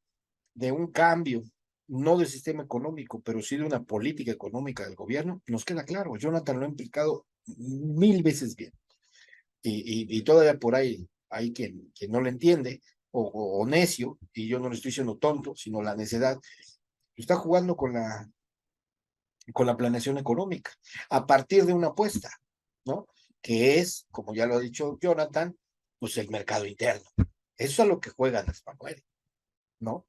A: de un cambio, no del sistema económico, pero sí de una política económica del gobierno, nos queda claro. Jonathan lo ha implicado 1000 veces bien. Y todavía por ahí hay quien no lo entiende, o necio, y yo no le estoy diciendo tonto, sino la necedad, está jugando con la planeación económica, a partir de una apuesta, ¿no? Que es, como ya lo ha dicho Jonathan, pues el mercado interno. Eso es a lo que juegan las Manuel, ¿no?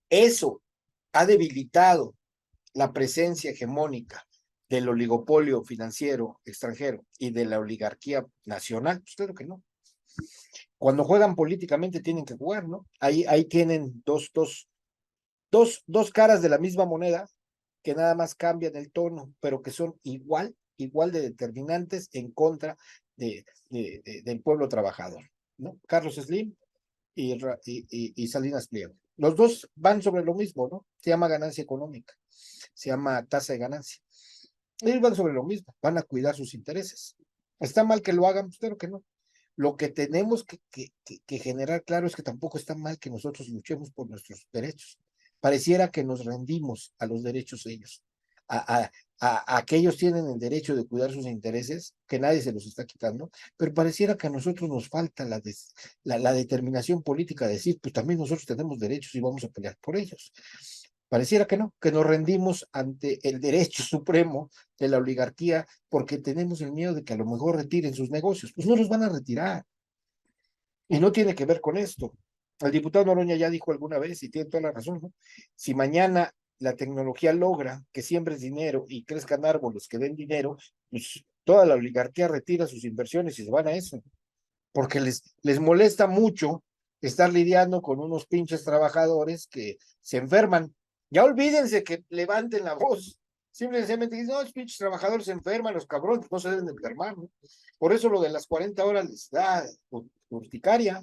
A: Eso ha debilitado la presencia hegemónica del oligopolio financiero extranjero y de la oligarquía nacional. Pues claro que no. Cuando juegan políticamente tienen que jugar, ¿no? Ahí tienen dos caras de la misma moneda que nada más cambian el tono, pero que son igual de determinantes en contra del pueblo trabajador, ¿no? Carlos Slim y Salinas Pliego. Los dos van sobre lo mismo, ¿no? Se llama ganancia económica, se llama tasa de ganancia. Ellos van sobre lo mismo, van a cuidar sus intereses. ¿Está mal que lo hagan? Pues claro que no. Lo que tenemos que generar claro es que tampoco está mal que nosotros luchemos por nuestros derechos. Pareciera que nos rendimos a los derechos de ellos, a que ellos tienen el derecho de cuidar sus intereses, que nadie se los está quitando, pero pareciera que a nosotros nos falta la determinación política de decir, pues también nosotros tenemos derechos y vamos a pelear por ellos. Pareciera que no, que nos rendimos ante el derecho supremo de la oligarquía porque tenemos el miedo de que a lo mejor retiren sus negocios. Pues no los van a retirar. Y no tiene que ver con esto. El diputado Noroña ya dijo alguna vez, y tiene toda la razón, ¿no? Si mañana la tecnología logra que siembres dinero y crezcan árboles que den dinero, pues toda la oligarquía retira sus inversiones y se van a eso, porque les molesta mucho estar lidiando con unos pinches trabajadores que se enferman. Ya olvídense que levanten la voz. Simplemente dicen, no, los pinches trabajadores se enferman, los cabrones no se deben de enfermar, ¿no? Por eso lo de las 40 horas les da urticaria.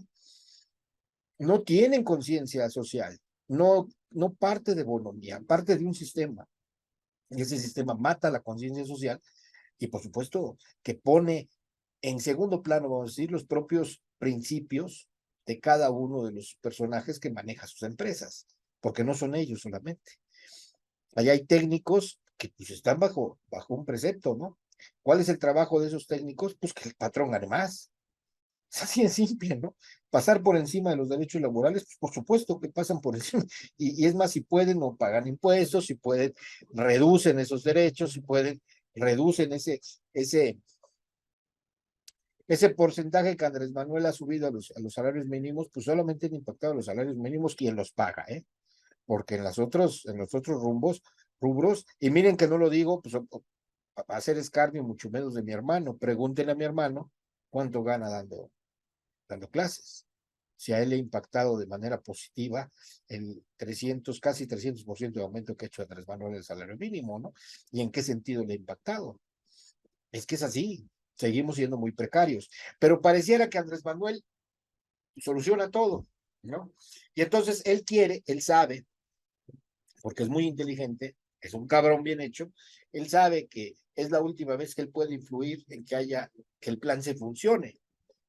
A: No tienen conciencia social, no parte de bonomía, parte de un sistema. Y ese sistema mata la conciencia social y por supuesto que pone en segundo plano, vamos a decir, los propios principios de cada uno de los personajes que maneja sus empresas, porque no son ellos solamente. Allá hay técnicos que pues están bajo un precepto, ¿no? ¿Cuál es el trabajo de esos técnicos? Pues que el patrón gane más. Es así de simple, ¿no? Pasar por encima de los derechos laborales, pues por supuesto que pasan por encima. Y es más, si pueden, no pagan impuestos, si pueden, reducen esos derechos, si pueden, reducen ese porcentaje que Andrés Manuel ha subido a los salarios mínimos, pues solamente han impactado a los salarios mínimos quien los paga, ¿eh? Porque en los otros rubros, y miren que no lo digo, pues a hacer escarnio, mucho menos de mi hermano. Pregúntenle a mi hermano cuánto gana dando clases. Si a él le ha impactado de manera positiva el 300, casi 300% de aumento que ha hecho Andrés Manuel del salario mínimo, ¿no? ¿Y en qué sentido le ha impactado? Es que es así, seguimos siendo muy precarios, pero pareciera que Andrés Manuel soluciona todo, ¿no? Y entonces él sabe, porque es muy inteligente, es un cabrón bien hecho, él sabe que es la última vez que él puede influir en que el plan se funcione.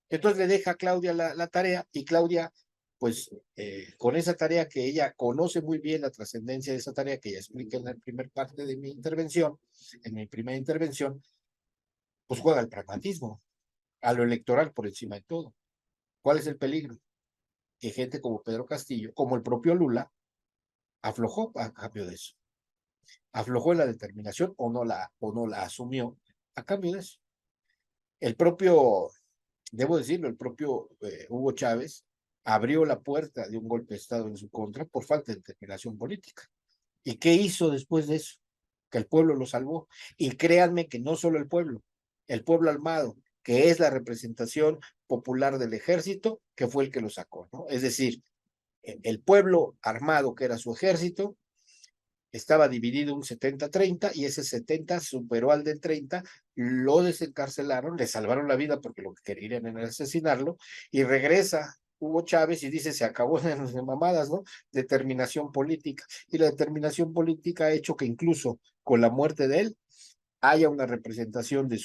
A: Entonces le deja a Claudia la tarea y Claudia, pues con esa tarea que ella conoce muy bien la trascendencia de esa tarea que ya expliqué en la primera parte de mi intervención, en mi primera intervención, pues juega al pragmatismo, a lo electoral por encima de todo. ¿Cuál es el peligro? Que gente como Pedro Castillo, como el propio Lula, aflojó a cambio de eso. Aflojó en la determinación o no la asumió a cambio de eso. El propio, debo decirlo, el propio Hugo Chávez abrió la puerta de un golpe de Estado en su contra por falta de determinación política. ¿Y qué hizo después de eso? Que el pueblo lo salvó. Y créanme que no solo el pueblo armado, que es la representación popular del ejército, que fue el que lo sacó, ¿no? Es decir, el pueblo armado, que era su ejército, estaba dividido un 70-30 y ese 70 superó al del 30, lo desencarcelaron, le salvaron la vida porque lo que querían era asesinarlo y regresa Hugo Chávez y dice, se acabó de las mamadas, ¿no? Determinación política. Y la determinación política ha hecho que incluso con la muerte de él, haya una representación de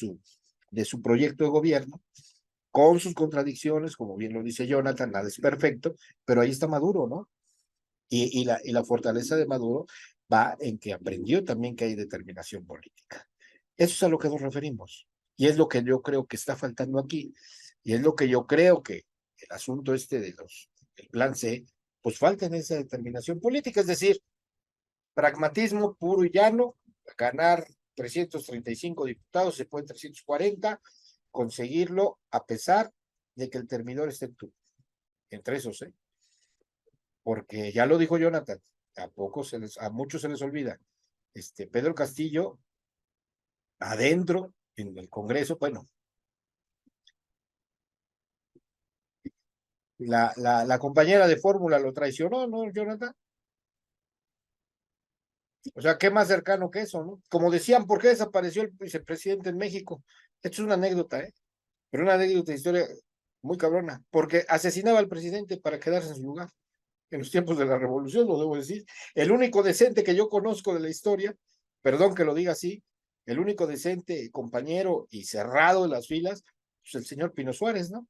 A: su proyecto de gobierno, con sus contradicciones, como bien lo dice Jonathan, nada es perfecto, pero ahí está Maduro, ¿no? Y la fortaleza de Maduro va en que aprendió también que hay determinación política. Eso es a lo que nos referimos. Y es lo que yo creo que está faltando aquí. Y es lo que yo creo que el asunto este del plan C, pues falta en esa determinación política. Es decir, pragmatismo puro y llano, ganar 335 diputados, se pueden 340, conseguirlo a pesar de que el termidor esté en tu, entre esos, ¿eh? Porque ya lo dijo Jonathan, a muchos se les olvida. Pedro Castillo, adentro, en el Congreso, bueno, la compañera de fórmula lo traicionó, ¿no, Jonathan? O sea, ¿qué más cercano que eso, no? Como decían, ¿por qué desapareció el vicepresidente en México? Esto es una anécdota, ¿eh? Pero una anécdota de historia muy cabrona, porque asesinaba al presidente para quedarse en su lugar. En los tiempos de la revolución, lo debo decir. El único decente que yo conozco de la historia, perdón que lo diga así, el único decente compañero y cerrado de las filas, pues el señor Pino Suárez, ¿no? O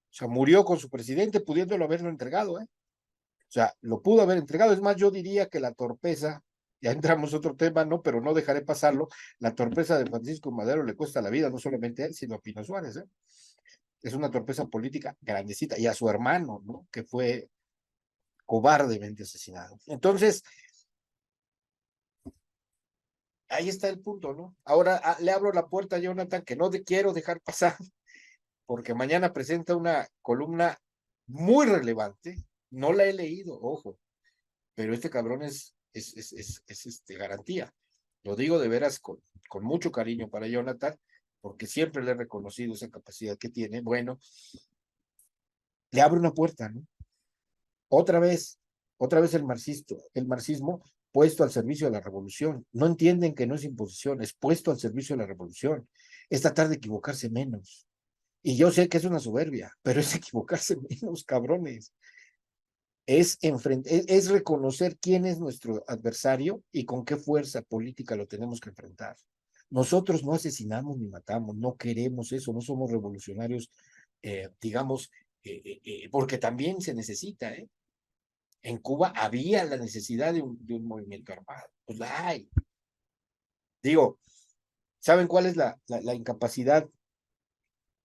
A: sea, murió con su presidente pudiéndolo haberlo entregado, ¿eh? O sea, lo pudo haber entregado. Es más, yo diría que la torpeza, ya entramos a otro tema, ¿no? Pero no dejaré pasarlo, la torpeza de Francisco Madero le cuesta la vida, no solamente a él, sino a Pino Suárez, ¿eh? Es una torpeza política grandecita, y a su hermano, ¿no? Que fue cobardemente asesinado. Entonces, ahí está el punto, ¿no? Ahora le abro la puerta a Jonathan, que no quiero dejar pasar, porque mañana presenta una columna muy relevante. No la he leído, ojo, pero este cabrón es garantía. Lo digo de veras con mucho cariño para Jonathan, porque siempre le he reconocido esa capacidad que tiene. Bueno, le abre una puerta, ¿no? Otra vez, otra vez el marxismo puesto al servicio de la revolución. No entienden que no es imposición, es puesto al servicio de la revolución. Es tratar de equivocarse menos. Y yo sé que es una soberbia, pero es equivocarse menos, cabrones. Es reconocer quién es nuestro adversario y con qué fuerza política lo tenemos que enfrentar. Nosotros no asesinamos ni matamos, no queremos eso, no somos revolucionarios, digamos, porque también se necesita, ¿eh? En Cuba había la necesidad de un movimiento armado, pues la hay. Digo, ¿saben cuál es la incapacidad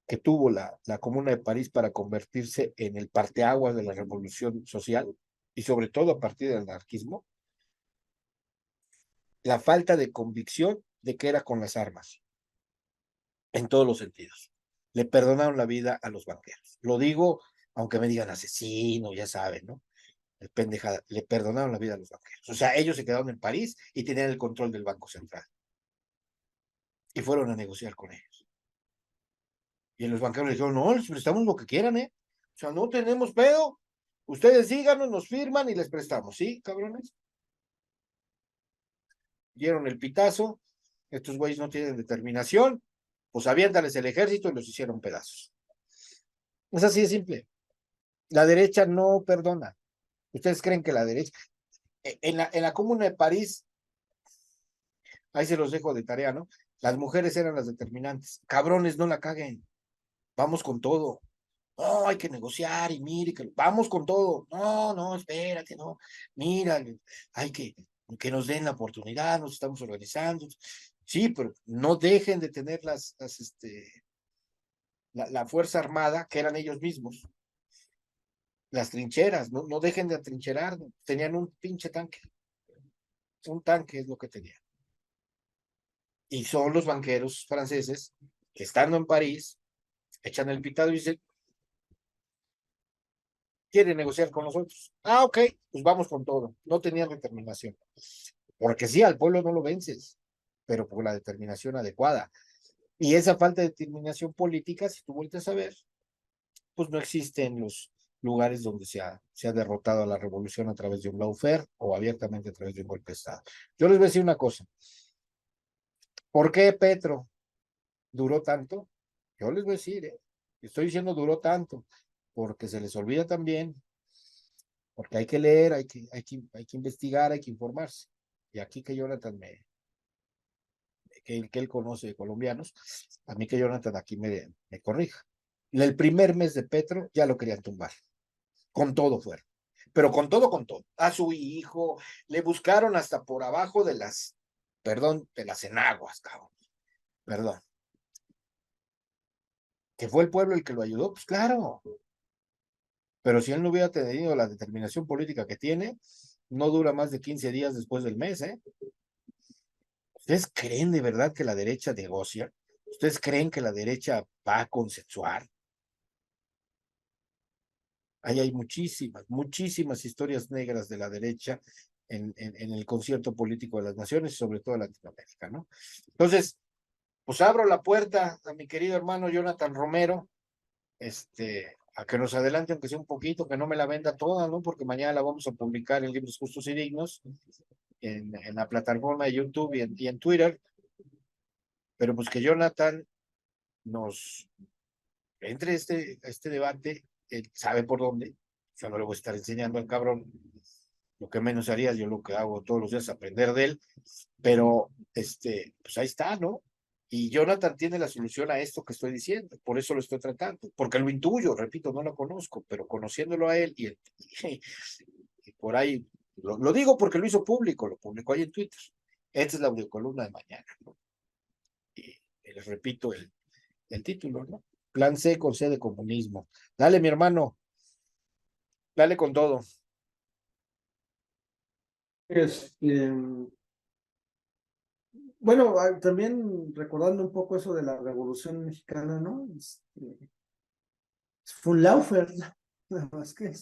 A: que tuvo la Comuna de París para convertirse en el parteaguas de la revolución social? Y sobre todo a partir del anarquismo, la falta de convicción de que era con las armas, en todos los sentidos. Le perdonaron la vida a los banqueros. Lo digo, aunque me digan asesino, ya saben, ¿no? Pendejada, le perdonaron la vida a los banqueros. O sea, ellos se quedaron en París y tenían el control del Banco Central. Y fueron a negociar con ellos. Y los banqueros les dijeron, no, les prestamos lo que quieran, ¿eh? O sea, no tenemos pedo. Ustedes díganos, nos firman y les prestamos, ¿sí, cabrones? Dieron el pitazo. Estos güeyes no tienen determinación. Pues aviéntales el ejército y los hicieron pedazos. Es así de simple. La derecha no perdona. ¿Ustedes creen que la derecha? En la Comuna de París, ahí se los dejo de tarea, ¿no? Las mujeres eran las determinantes. Cabrones, no la caguen. Vamos con todo. No, hay que negociar y mire, que vamos con todo. No, no, espérate, no. Mira, hay que nos den la oportunidad, nos estamos organizando. Sí, pero no dejen de tener la Fuerza Armada, que eran ellos mismos, las trincheras, no dejen de atrincherar. Tenían un tanque es lo que tenían. Y son los banqueros franceses que estando en París, echan el pitado y dicen, quiere negociar con nosotros. Ah, ok, pues vamos con todo. No tenían determinación. Porque sí, al pueblo no lo vences, pero por la determinación adecuada. Y esa falta de determinación política, si tú vuelves a ver, pues no existe en los lugares donde se ha derrotado a la revolución a través de un lawfare o abiertamente a través de un golpe de Estado. Yo les voy a decir una cosa. ¿Por qué Petro duró tanto? Yo les voy a decir, estoy diciendo duró tanto, porque se les olvida también, porque hay que leer, hay que investigar, hay que informarse. Y aquí que Jonathan que él conoce de colombianos, a mí que Jonathan aquí me corrija. El primer mes de Petro ya lo querían tumbar, con todo fuera, pero con todo. A su hijo le buscaron hasta por abajo de las, perdón, de las enaguas, cabrón, perdón. Que fue el pueblo el que lo ayudó, pues claro, pero si él no hubiera tenido la determinación política que tiene, no dura más de 15 días después del mes, ¿eh? ¿Ustedes creen de verdad que la derecha negocia? ¿Ustedes creen que la derecha va a consensuar? Ahí hay muchísimas historias negras de la derecha en el concierto político de las naciones, sobre todo en Latinoamérica, ¿no? Entonces, pues abro la puerta a mi querido hermano Jonathan Romero, a que nos adelante, aunque sea un poquito, que no me la venda toda, ¿no? Porque mañana la vamos a publicar en Libros Justos y Dignos, en la plataforma de YouTube y en Twitter, pero pues que Jonathan nos entre este debate, él sabe por dónde, yo no le voy a estar enseñando al cabrón, lo que menos haría, yo lo que hago todos los días es aprender de él, pero pues ahí está, ¿no? Y Jonathan tiene la solución a esto que estoy diciendo, por eso lo estoy tratando, porque lo intuyo, repito, no lo conozco, pero conociéndolo a él y por ahí, lo digo porque lo hizo público, lo publicó ahí en Twitter. Esta es la audiocolumna de mañana, ¿no? Y les repito el título, ¿no? Plan C con C de comunismo. Dale, mi hermano, dale con todo.
B: Este, bueno, también recordando un poco eso de la Revolución Mexicana, ¿no? Fue un Laufer, nada más que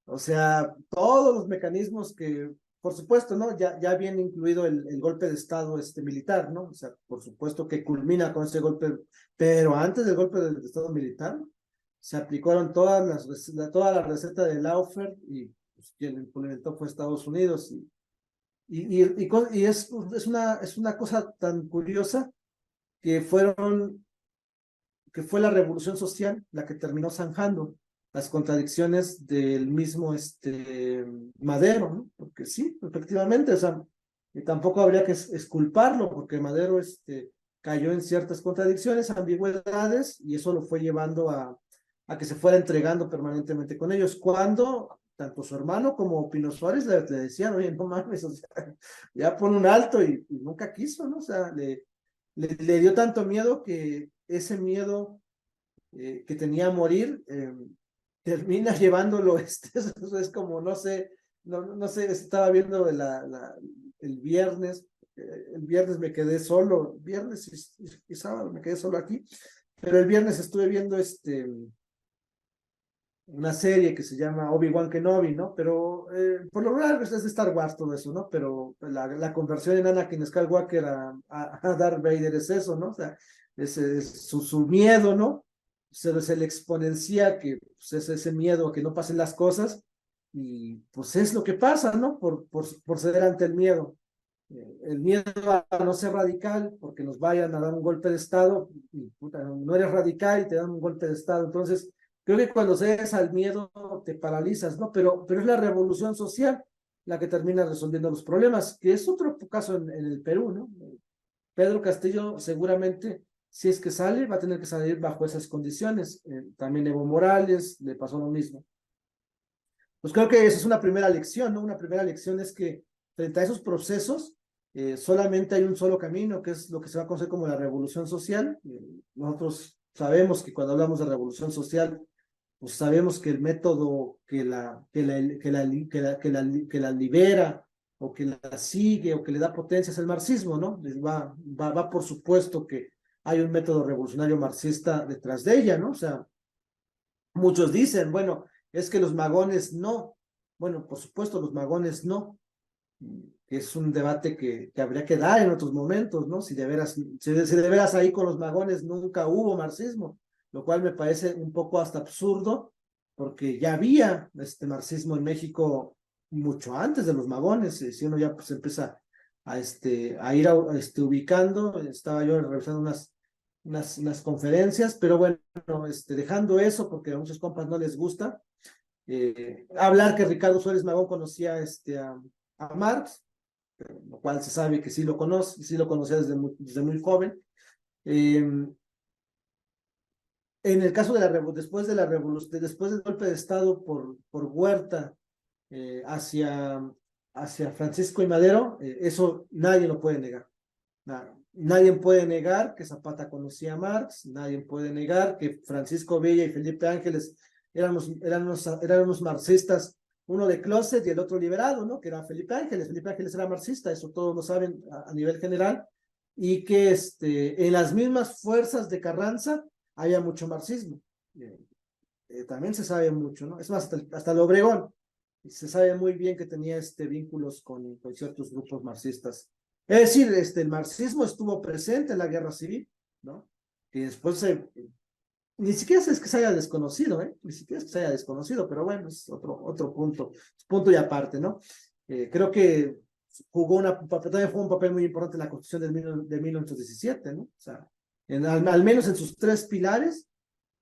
B: o sea, todos los mecanismos que, por supuesto, ¿no? Ya viene incluido el golpe de Estado militar, ¿no? O sea, por supuesto que culmina con ese golpe, pero antes del golpe de Estado militar, se aplicaron toda la receta de Laufer y pues, quien lo implementó fue Estados Unidos. Y es una cosa tan curiosa que que fue la revolución social la que terminó zanjando las contradicciones del mismo Madero, ¿no? Porque sí, efectivamente, o sea, y tampoco habría que exculparlo, porque Madero cayó en ciertas contradicciones, ambigüedades, y eso lo fue llevando a que se fuera entregando permanentemente con ellos, cuando tanto su hermano como Pino Suárez le decían, oye, no mames, o sea, ya pon un alto, y nunca quiso, ¿no? O sea, le dio tanto miedo que ese miedo que tenía a morir termina llevándolo, es como, no sé, no sé, estaba viendo el viernes me quedé solo, viernes y sábado me quedé solo aquí, pero el viernes estuve viendo una serie que se llama Obi-Wan Kenobi, ¿no? Pero por lo general es de Star Wars todo eso, ¿no? Pero la conversión en Anakin Skywalker a Darth Vader es eso, ¿no? O sea, es su miedo, ¿no? Se le exponencia que pues, es ese miedo a que no pasen las cosas y pues es lo que pasa, ¿no? Por ceder ante el miedo. El miedo a no ser radical porque nos vayan a dar un golpe de Estado y puta, no eres radical y te dan un golpe de Estado. Entonces, creo que cuando cedes al miedo te paralizas, ¿no? Pero es la revolución social la que termina resolviendo los problemas, que es otro caso en el Perú, ¿no? Pedro Castillo seguramente, si es que sale, va a tener que salir bajo esas condiciones. También Evo Morales le pasó lo mismo. Pues creo que esa es una primera lección, ¿no? Una primera lección es que frente a esos procesos, solamente hay un solo camino, que es lo que se va a conocer como la revolución social. Nosotros sabemos que cuando hablamos de revolución social, pues sabemos que el método que la libera o que la sigue o que le da potencia es el marxismo, ¿no? Va por supuesto que hay un método revolucionario marxista detrás de ella, ¿no? O sea, muchos dicen, bueno, es que los magones no. Bueno, por supuesto, los magones no. Es un debate que habría que dar en otros momentos, ¿no? Si de veras ahí con los magones nunca hubo marxismo, lo cual me parece un poco hasta absurdo, porque ya había este marxismo en México mucho antes de los magones, si uno ya pues empieza a ir ubicando, estaba yo revisando unas conferencias, pero bueno, dejando eso, porque a muchos compas no les gusta, hablar que Ricardo Suárez Magón conocía a Marx, lo cual se sabe que sí lo conoce, sí lo conocía desde muy joven. En el caso de después de la revolución, después del golpe de Estado por Huerta hacia Francisco y Madero, eso nadie lo puede negar. Nadie puede negar que Zapata conocía a Marx, nadie puede negar que Francisco Villa y Felipe Ángeles eran unos marxistas, uno de closet y el otro liberado, ¿no? Que era Felipe Ángeles. Felipe Ángeles era marxista, eso todos lo saben a nivel general, y que en las mismas fuerzas de Carranza había mucho marxismo. También se sabe mucho, ¿no? Es más, hasta el Obregón, se sabe muy bien que tenía vínculos con ciertos grupos marxistas. Es decir, el marxismo estuvo presente en la guerra civil, ¿no? Y después ni siquiera es que se haya desconocido, ¿eh? Ni siquiera es que se haya desconocido, pero bueno, es otro punto, punto y aparte, ¿no? Creo que también fue un papel muy importante en la Constitución de 1917, ¿no? O sea, al menos en sus tres pilares,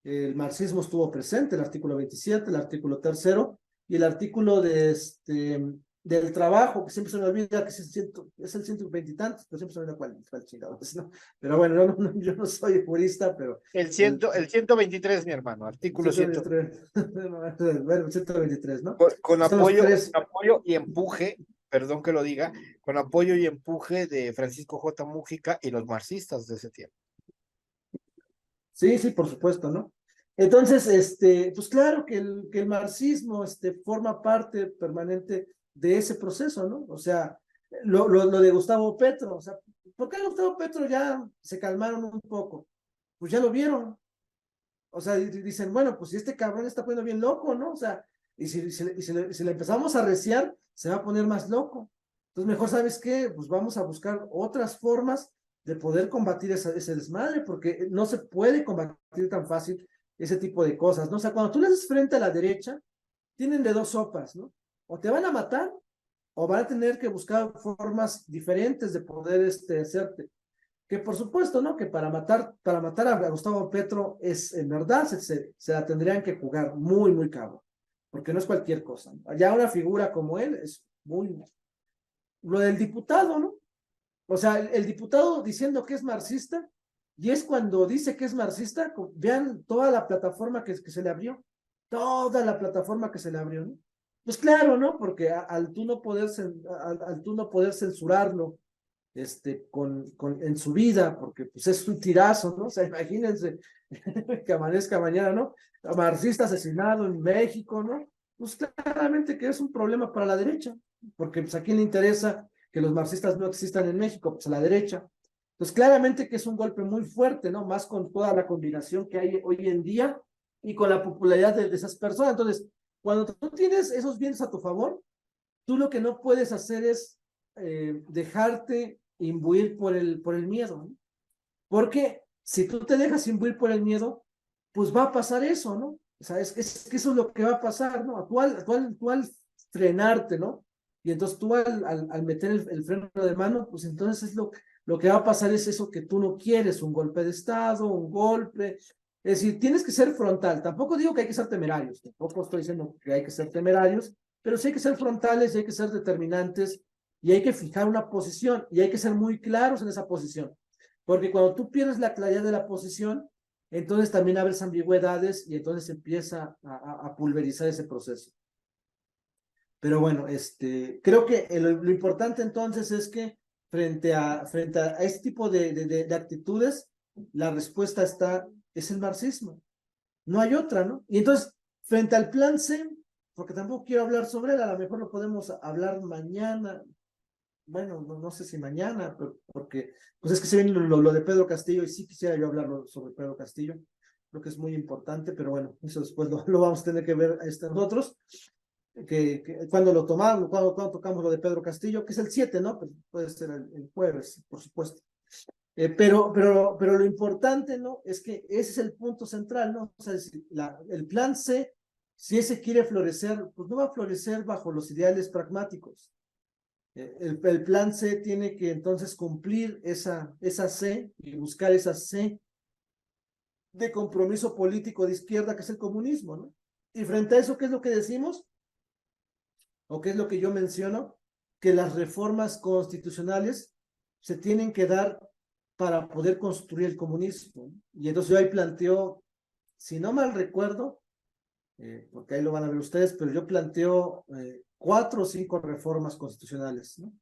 B: el marxismo estuvo presente, el artículo 27, el artículo tercero y el artículo del trabajo, que siempre se me olvida que es el 120 y tantos, pero siempre se me olvida cuál chingado es, ¿no? Pero bueno, yo no soy jurista, pero...
A: El 123, mi hermano, artículo 123.
B: 123, bueno, el 123, ¿no?
A: Con
B: Están los tres.
A: apoyo y empuje, perdón que lo diga, con apoyo y empuje de Francisco J. Mújica y los marxistas de ese tiempo.
B: Sí, sí, por supuesto, ¿no? Entonces, pues claro que el marxismo forma parte permanente de ese proceso, ¿no? O sea, lo de Gustavo Petro, o sea, ¿por qué Gustavo Petro ya se calmaron un poco? Pues ya lo vieron. O sea, dicen, bueno, pues si este cabrón está poniendo bien loco, ¿no? O sea, y si le empezamos a reciar, se va a poner más loco. Entonces, mejor, ¿sabes qué? Pues vamos a buscar otras formas de poder combatir ese desmadre, porque no se puede combatir tan fácil ese tipo de cosas, ¿no? O sea, cuando tú le haces frente a la derecha, tienen de dos sopas, ¿no? O te van a matar, o van a tener que buscar formas diferentes de poder hacerte. Que por supuesto, ¿no? Que para matar a Gustavo Petro en verdad, se la tendrían que jugar muy, muy caro, porque no es cualquier cosa, ¿no? Ya una figura como él es muy... Lo del diputado, ¿no? O sea, el diputado diciendo que es marxista, y es cuando dice que es marxista, vean toda la plataforma que se le abrió, toda la plataforma que se le abrió, ¿no? Pues claro, ¿no? Porque al tú no poder censurarlo, en su vida, porque pues es un tirazo, ¿no? O sea, imagínense que amanezca mañana, ¿no? Marxista asesinado en México, ¿no? Pues claramente que es un problema para la derecha, porque pues a quién le interesa que los marxistas no existan en México, pues a la derecha. Pues claramente que es un golpe muy fuerte, ¿no? Más con toda la combinación que hay hoy en día y con la popularidad de esas personas. Entonces, cuando tú tienes esos bienes a tu favor, tú lo que no puedes hacer es dejarte imbuir por el miedo, ¿no? Porque si tú te dejas imbuir por el miedo, pues va a pasar eso, ¿no? O sea, es que eso es lo que va a pasar, ¿no? Tú al frenarte, ¿no? Y entonces tú al meter el freno de mano, pues entonces lo que va a pasar es eso que tú no quieres, un golpe de Estado, un golpe. Es decir, tienes que ser frontal. Tampoco digo que hay que ser temerarios, tampoco estoy diciendo que hay que ser temerarios, pero sí hay que ser frontales, y hay que ser determinantes, y hay que fijar una posición, y hay que ser muy claros en esa posición. Porque cuando tú pierdes la claridad de la posición, entonces también abres ambigüedades y entonces empieza a pulverizar ese proceso. Pero bueno, creo que lo importante entonces es que frente a este tipo de actitudes, la respuesta es el marxismo. No hay otra, ¿no? Y entonces, frente al plan C, porque tampoco quiero hablar sobre él, a lo mejor lo podemos hablar mañana, bueno, no sé si mañana, porque pues es que se viene lo de Pedro Castillo y sí quisiera yo hablar sobre Pedro Castillo, creo que es muy importante, pero bueno, eso después lo vamos a tener que ver nosotros, cuando lo tomamos, cuando tocamos lo de Pedro Castillo, que es el 7, ¿no? Pues puede ser el jueves, por supuesto. Pero lo importante, ¿no? Es que ese es el punto central, ¿no? O sea, el plan C, si ese quiere florecer, pues no va a florecer bajo los ideales pragmáticos. El plan C tiene que entonces cumplir esa C y buscar esa C de compromiso político de izquierda, que es el comunismo, ¿no? Y frente a eso, ¿qué es lo que decimos? ¿O qué es lo que yo menciono? que las reformas constitucionales se tienen que dar para poder construir el comunismo. Y entonces yo ahí planteo, si no mal recuerdo, porque ahí lo van a ver ustedes, pero yo planteo 4 o 5 reformas constitucionales, ¿no?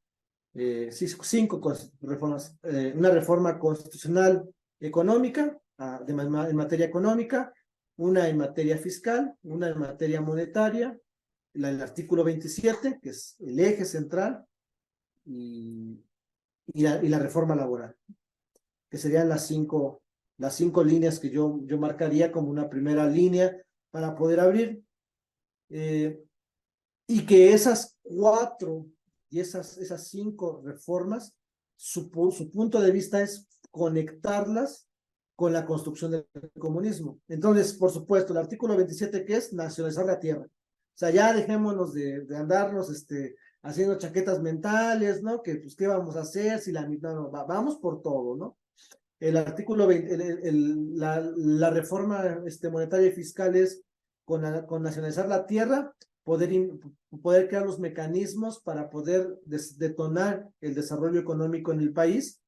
B: Sí, 5 reformas. Una reforma constitucional económica, en materia económica, una en materia fiscal, una en materia monetaria, el artículo 27, que es el eje central, y, y la reforma laboral, que serían las cinco líneas que yo marcaría como una primera línea para poder abrir. Y que esas 4 y esas 5 reformas, su punto de vista es conectarlas con la construcción del comunismo. Entonces, por supuesto, el artículo 27, que es nacionalizar la tierra. O sea, ya dejémonos de andarnos haciendo chaquetas mentales, ¿no? Que, pues, ¿qué vamos a hacer? Si la mitad, no, vamos por todo, ¿no? El artículo 20, la reforma monetaria y fiscal es con nacionalizar la tierra, poder crear los mecanismos para poder detonar el desarrollo económico en el país.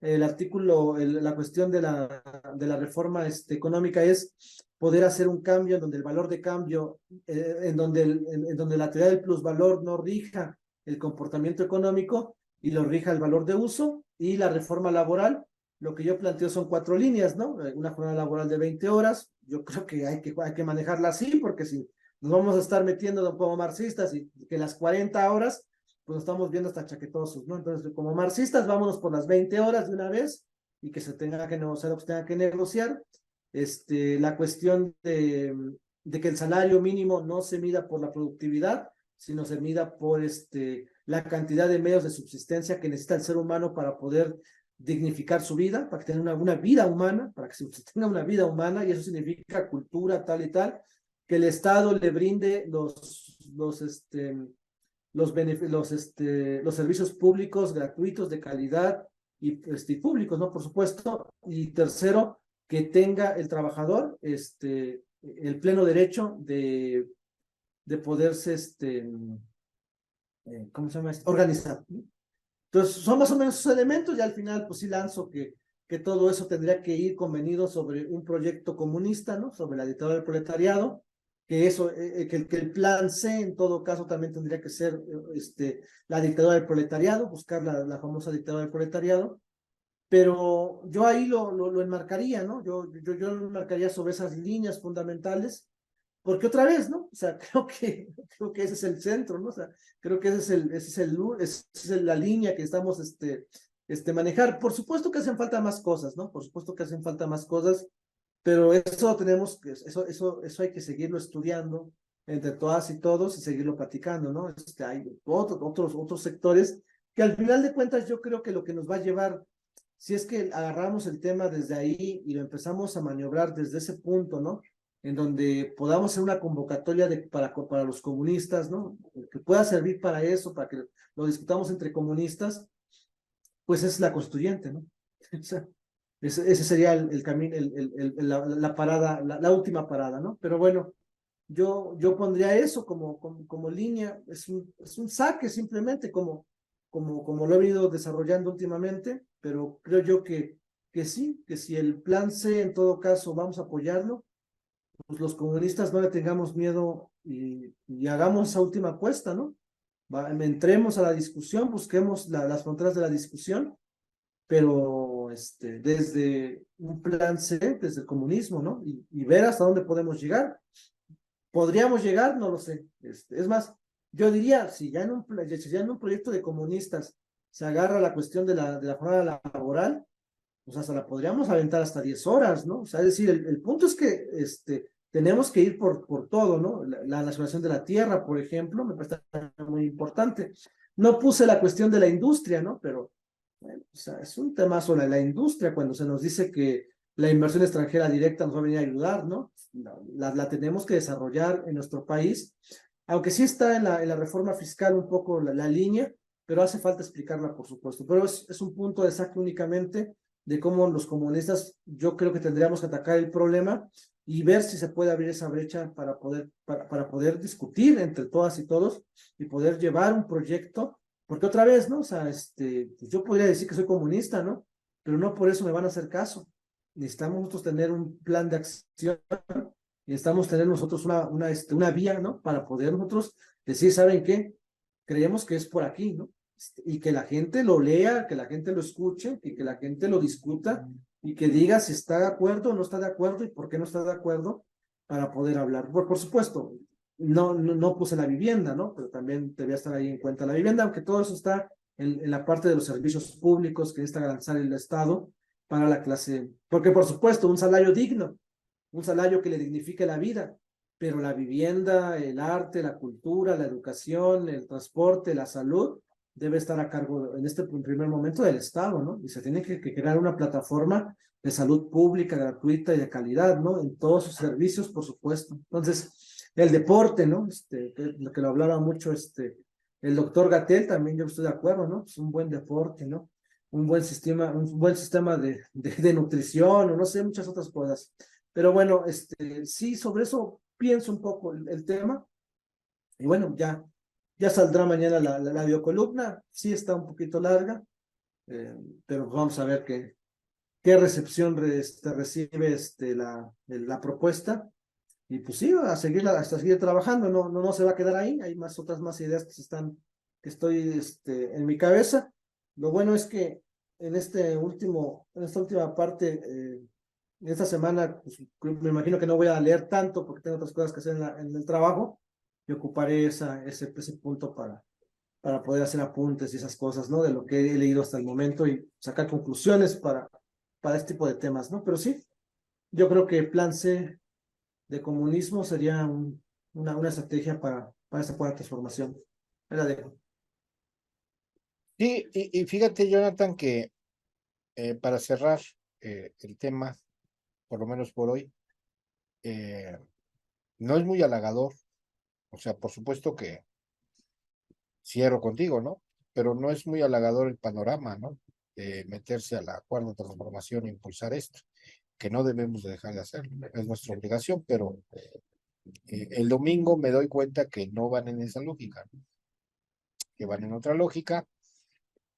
B: El artículo, la cuestión de la reforma económica es poder hacer un cambio en donde el valor de cambio, en donde la teoría del plusvalor no rija el comportamiento económico y lo rija el valor de uso. Y la reforma laboral, lo que yo planteo son 4 líneas, ¿no? Una jornada laboral de 20 horas, yo creo que hay que manejarla así, porque si nos vamos a estar metiendo como marxistas y que las 40 horas, pues nos estamos viendo hasta chaquetosos, ¿no? Entonces, como marxistas, vámonos por las 20 horas de una vez y que se tenga que negociar lo que se tenga que negociar. La cuestión de que el salario mínimo no se mida por la productividad, sino se mida por la cantidad de medios de subsistencia que necesita el ser humano para poder dignificar su vida, para que tenga una vida humana, para que se tenga una vida humana, y eso significa cultura, tal y tal, que el Estado le brinde los servicios públicos gratuitos de calidad y públicos, ¿no? Por supuesto. Y tercero, que tenga el trabajador el pleno derecho de poderse, ¿cómo se llama? Organizar, ¿no? Entonces, son más o menos esos elementos, y al final, pues sí lanzo que todo eso tendría que ir convenido sobre un proyecto comunista, ¿no? Sobre la dictadura del proletariado, que eso, que el plan C en todo caso también tendría que ser la dictadura del proletariado, buscar la famosa dictadura del proletariado, pero yo ahí lo enmarcaría, ¿no? Yo lo enmarcaría sobre esas líneas fundamentales, porque otra vez, ¿no? O sea, creo que ese es el centro, ¿no? O sea, creo que esa es la línea que estamos manejar. Por supuesto que hacen falta más cosas, ¿no? Por supuesto que hacen falta más cosas, pero eso hay que seguirlo estudiando entre todas y todos y seguirlo platicando, ¿no? Hay otros sectores que al final de cuentas yo creo que lo que nos va a llevar, si es que agarramos el tema desde ahí y lo empezamos a maniobrar desde ese punto, ¿no? En donde podamos hacer una convocatoria para los comunistas, ¿no? Que pueda servir para eso, para que lo discutamos entre comunistas, pues es la constituyente, ¿no? O sea, ese sería el camino, la parada, la última parada, ¿no? Pero bueno, yo pondría eso como línea, es un saque simplemente, como lo he venido desarrollando últimamente, pero creo yo que sí, que si el plan C en todo caso vamos a apoyarlo, pues los comunistas no le tengamos miedo y hagamos esa última apuesta, ¿no? Entremos a la discusión, busquemos las fronteras de la discusión, pero desde un plan C, desde el comunismo, ¿no? Y ver hasta dónde podemos llegar. ¿Podríamos llegar? No lo sé. Es más, yo diría, si ya en un proyecto de comunistas se agarra la cuestión de la jornada laboral, pues hasta la podríamos aventar hasta 10 horas, ¿no? O sea, es decir, el punto es que tenemos que ir por todo, ¿no? La nacionalización de la tierra, por ejemplo, me parece muy importante. No puse la cuestión de la industria, ¿no? Pero, bueno, o sea, es un tema sobre la industria cuando se nos dice que la inversión extranjera directa nos va a venir a ayudar, ¿no? La tenemos que desarrollar en nuestro país, aunque sí está en la reforma fiscal un poco la línea, pero hace falta explicarla, por supuesto. Pero es un punto de saque únicamente de cómo los comunistas, yo creo que tendríamos que atacar el problema y ver si se puede abrir esa brecha para poder discutir entre todas y todos y poder llevar un proyecto Porque otra vez, ¿no? O sea, pues yo podría decir que soy comunista, ¿no? Pero no por eso me van a hacer caso. Necesitamos nosotros tener un plan de acción, necesitamos tener nosotros una vía, ¿no? Para poder nosotros decir, ¿saben qué? Creemos que es por aquí, ¿no? Y que la gente lo lea, que la gente lo escuche, y que la gente lo discuta, y que diga si está de acuerdo o no está de acuerdo y por qué no está de acuerdo para poder hablar. Por supuesto, no puse la vivienda, ¿no? Pero también debía estar ahí en cuenta la vivienda, aunque todo eso está en la parte de los servicios públicos que necesita garantizar el Estado para la clase, porque por supuesto, un salario digno, un salario que le dignifique la vida, pero la vivienda, el arte, la cultura, la educación, el transporte, la salud, debe estar a cargo en este primer momento del Estado, ¿no? Y se tiene que crear una plataforma de salud pública, gratuita y de calidad, ¿no? En todos sus servicios, por supuesto. Entonces, el deporte, ¿no? Que lo hablaba mucho, el doctor Gatell, también yo estoy de acuerdo, ¿no? Es un buen deporte, ¿no? Un buen sistema de nutrición, o no sé, muchas otras cosas. Pero bueno, sí, sobre eso pienso un poco el tema. Y bueno, ya saldrá mañana la biocolumna. Sí está un poquito larga, eh, pero vamos a ver qué recepción recibe la propuesta. Y pues sí, hasta seguir trabajando, no se va a quedar ahí, hay otras más ideas que estoy en mi cabeza. Lo bueno es que en esta última parte, esta semana, pues, me imagino que no voy a leer tanto porque tengo otras cosas que hacer en el trabajo, y ocuparé ese punto para poder hacer apuntes y esas cosas, ¿no? De lo que he leído hasta el momento y sacar conclusiones para este tipo de temas, ¿no? Pero sí, yo creo que plan C de comunismo sería una estrategia para esa cuarta transformación. Ahí la dejo.
A: Sí, y fíjate, Jonathan, que para cerrar el tema, por lo menos por hoy, eh, no es muy halagador. O sea, por supuesto que cierro contigo, ¿no? Pero no es muy halagador el panorama, ¿no? De meterse a la cuarta transformación e impulsar esto, que no debemos de dejar de hacerlo. Es nuestra obligación, pero el domingo me doy cuenta que no van en esa lógica, ¿no? Que van en otra lógica,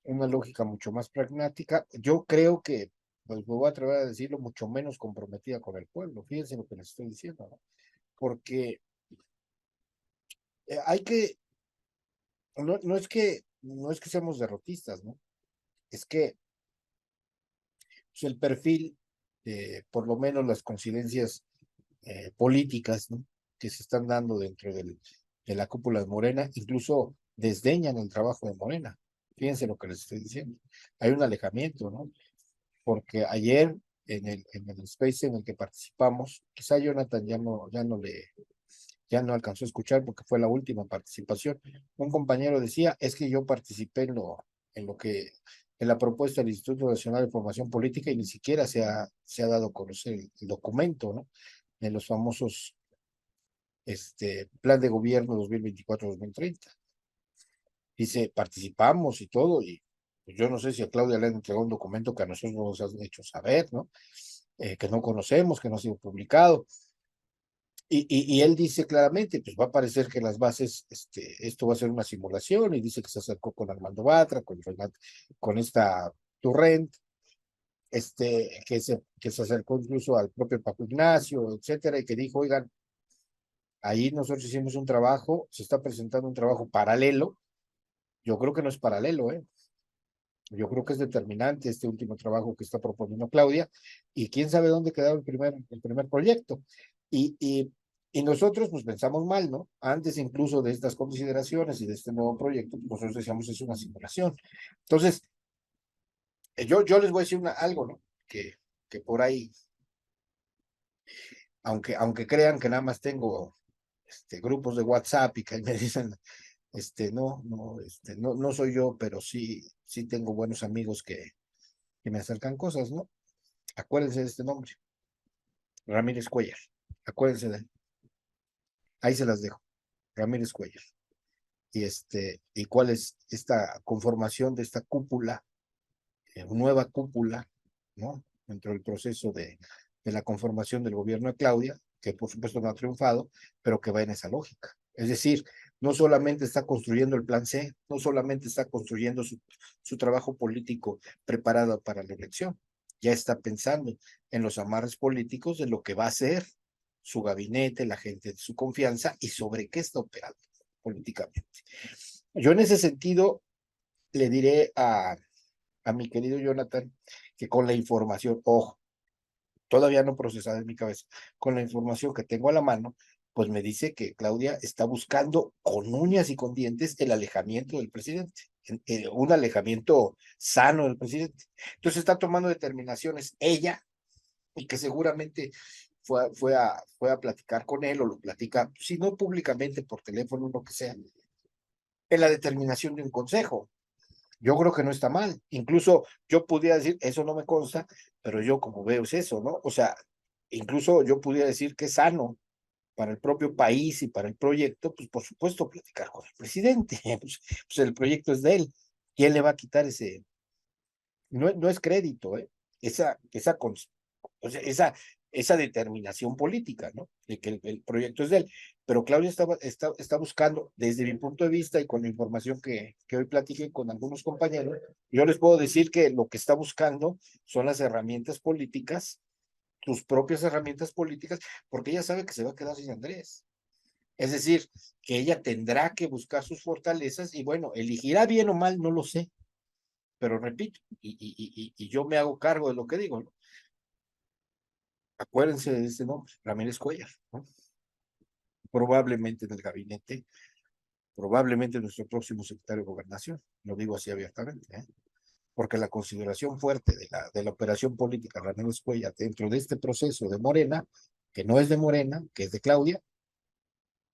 A: una lógica mucho más pragmática. Yo creo que, pues me voy a atrever a decirlo, mucho menos comprometida con el pueblo. Fíjense lo que les estoy diciendo, ¿no? Porque hay que, no es que seamos derrotistas, ¿no? Es que pues, el perfil, por lo menos las coincidencias políticas, ¿no? Que se están dando dentro de la cúpula de Morena, incluso desdeñan el trabajo de Morena. Fíjense lo que les estoy diciendo. Hay un alejamiento, ¿no? Porque ayer en el space en el que participamos, quizá Jonathan ya no alcanzó a escuchar porque fue la última participación. Un compañero decía, es que yo participé en la propuesta del Instituto Nacional de Formación Política y ni siquiera se ha dado a conocer el documento, ¿no? De los famosos Plan de Gobierno 2024-2030. Dice, participamos y todo, y pues yo no sé si a Claudia le han entregado un documento que a nosotros nos han hecho saber, ¿no? Que no conocemos, que no ha sido publicado. Y él dice claramente, pues va a parecer que las bases, esto va a ser una simulación, y dice que se acercó con Armando Batra, con esta Turrent, que se acercó incluso al propio Paco Ignacio, etcétera, y que dijo, oigan, ahí nosotros hicimos un trabajo, se está presentando un trabajo paralelo. Yo creo que no es paralelo, ¿eh? Yo creo que es determinante este último trabajo que está proponiendo Claudia, y quién sabe dónde quedó el primer proyecto. Y, y, y nosotros pues pensamos mal, ¿no? Antes incluso de estas consideraciones y de este nuevo proyecto, pues, nosotros decíamos es una simulación. Entonces, yo les voy a decir algo, ¿no? Que por ahí, aunque crean que nada más tengo grupos de WhatsApp y que me dicen, no soy yo, pero sí tengo buenos amigos que me acercan cosas, ¿no? Acuérdense de este nombre, Ramírez Cuellar. Acuérdense de él. Ahí se las dejo. Ramírez Cuellar. Y cuál es esta conformación de esta cúpula, nueva cúpula, ¿no? Dentro del proceso de la conformación del gobierno de Claudia, que por supuesto no ha triunfado, pero que va en esa lógica. Es decir, no solamente está construyendo el plan C, no solamente está construyendo su trabajo político preparado para la elección, ya está pensando en los amarres políticos de lo que va a ser su gabinete, la gente de su confianza y sobre qué está operando políticamente. Yo en ese sentido le diré a mi querido Jonathan que con la información, ojo, todavía no procesada en mi cabeza, con la información que tengo a la mano, pues me dice que Claudia está buscando con uñas y con dientes el alejamiento del presidente, un alejamiento sano del presidente. Entonces está tomando determinaciones ella y que seguramente fue a platicar con él o lo platica, si no públicamente, por teléfono, lo que sea, en la determinación de un consejo. Yo creo que no está mal. Incluso yo pudiera decir, eso no me consta, pero yo como veo es eso, ¿no? O sea, incluso yo pudiera decir que es sano para el propio país y para el proyecto, pues por supuesto platicar con el presidente. Pues el proyecto es de él. ¿Quién le va a quitar ese? No, no es crédito, ¿eh? O sea, esa determinación política, ¿no? De que el proyecto es de él. Pero Claudia está buscando, desde mi punto de vista y con la información que hoy platiqué con algunos compañeros, yo les puedo decir que lo que está buscando son las herramientas políticas, sus propias herramientas políticas, porque ella sabe que se va a quedar sin Andrés. Es decir, que ella tendrá que buscar sus fortalezas y bueno, elegirá bien o mal, no lo sé, pero repito, y yo me hago cargo de lo que digo, ¿no? Acuérdense de este nombre, Ramírez Cuellar, ¿no? Probablemente en el gabinete, probablemente nuestro próximo secretario de Gobernación, lo digo así abiertamente, ¿eh? Porque la consideración fuerte de la operación política Ramírez Cuellar dentro de este proceso de Morena, que no es de Morena, que es de Claudia,